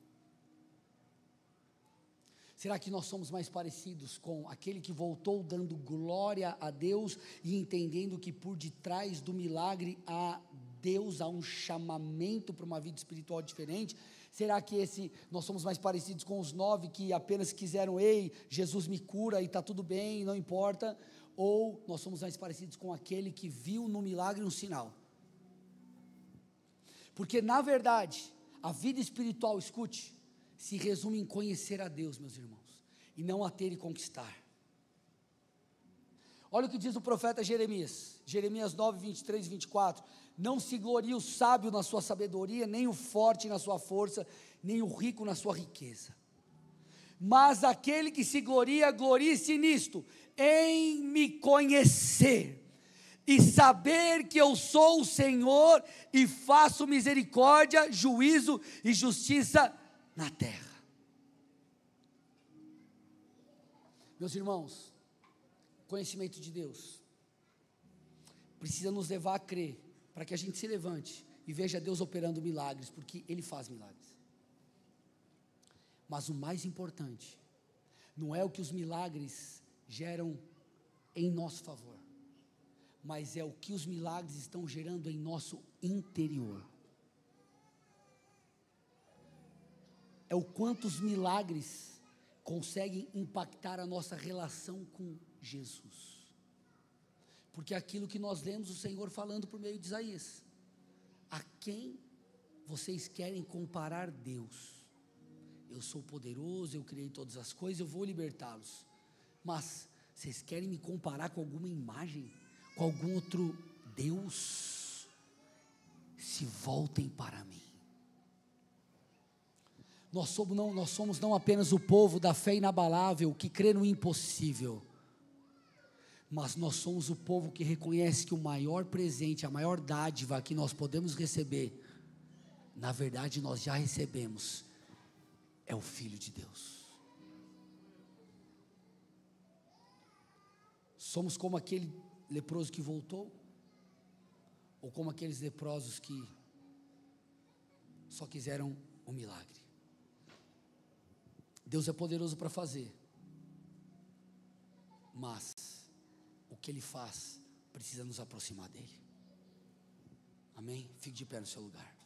Speaker 1: Será que nós somos mais parecidos com aquele que voltou dando glória a Deus e entendendo que por detrás do milagre há Deus, há um chamamento para uma vida espiritual diferente? Será que nós somos mais parecidos com os 9 que apenas quiseram: ei, Jesus me cura e está tudo bem, não importa? Ou nós somos mais parecidos com aquele que viu no milagre um sinal? Porque na verdade, a vida espiritual, escute, se resume em conhecer a Deus, meus irmãos, e não a ter e conquistar. Olha o que diz o profeta Jeremias, Jeremias 9, 23 e 24, não se glorie o sábio na sua sabedoria, nem o forte na sua força, nem o rico na sua riqueza, mas aquele que se gloria, glorie-se nisto, em me conhecer, e saber que eu sou o Senhor, e faço misericórdia, juízo e justiça na terra. Meus irmãos, conhecimento de Deus precisa nos levar a crer, para que a gente se levante e veja Deus operando milagres, porque Ele faz milagres. Mas o mais importante não é o que os milagres geram em nosso favor, mas é o que os milagres estão gerando em nosso interior. É o quanto os milagres conseguem impactar a nossa relação com Jesus. Porque aquilo que nós lemos o Senhor falando por meio de Isaías: a quem vocês querem comparar Deus? Eu sou poderoso, eu criei todas as coisas, eu vou libertá-los. Mas vocês querem me comparar com alguma imagem, com algum outro Deus? Se voltem para mim. Nós somos não apenas o povo da fé inabalável, que crê no impossível, mas nós somos o povo que reconhece que o maior presente, a maior dádiva que nós podemos receber, na verdade nós já recebemos, é o Filho de Deus. Somos como aquele leproso que voltou, ou como aqueles leprosos que só quiseram um milagre. Deus é poderoso para fazer, mas o que Ele faz precisa nos aproximar dEle. Amém? Fique de pé no seu lugar.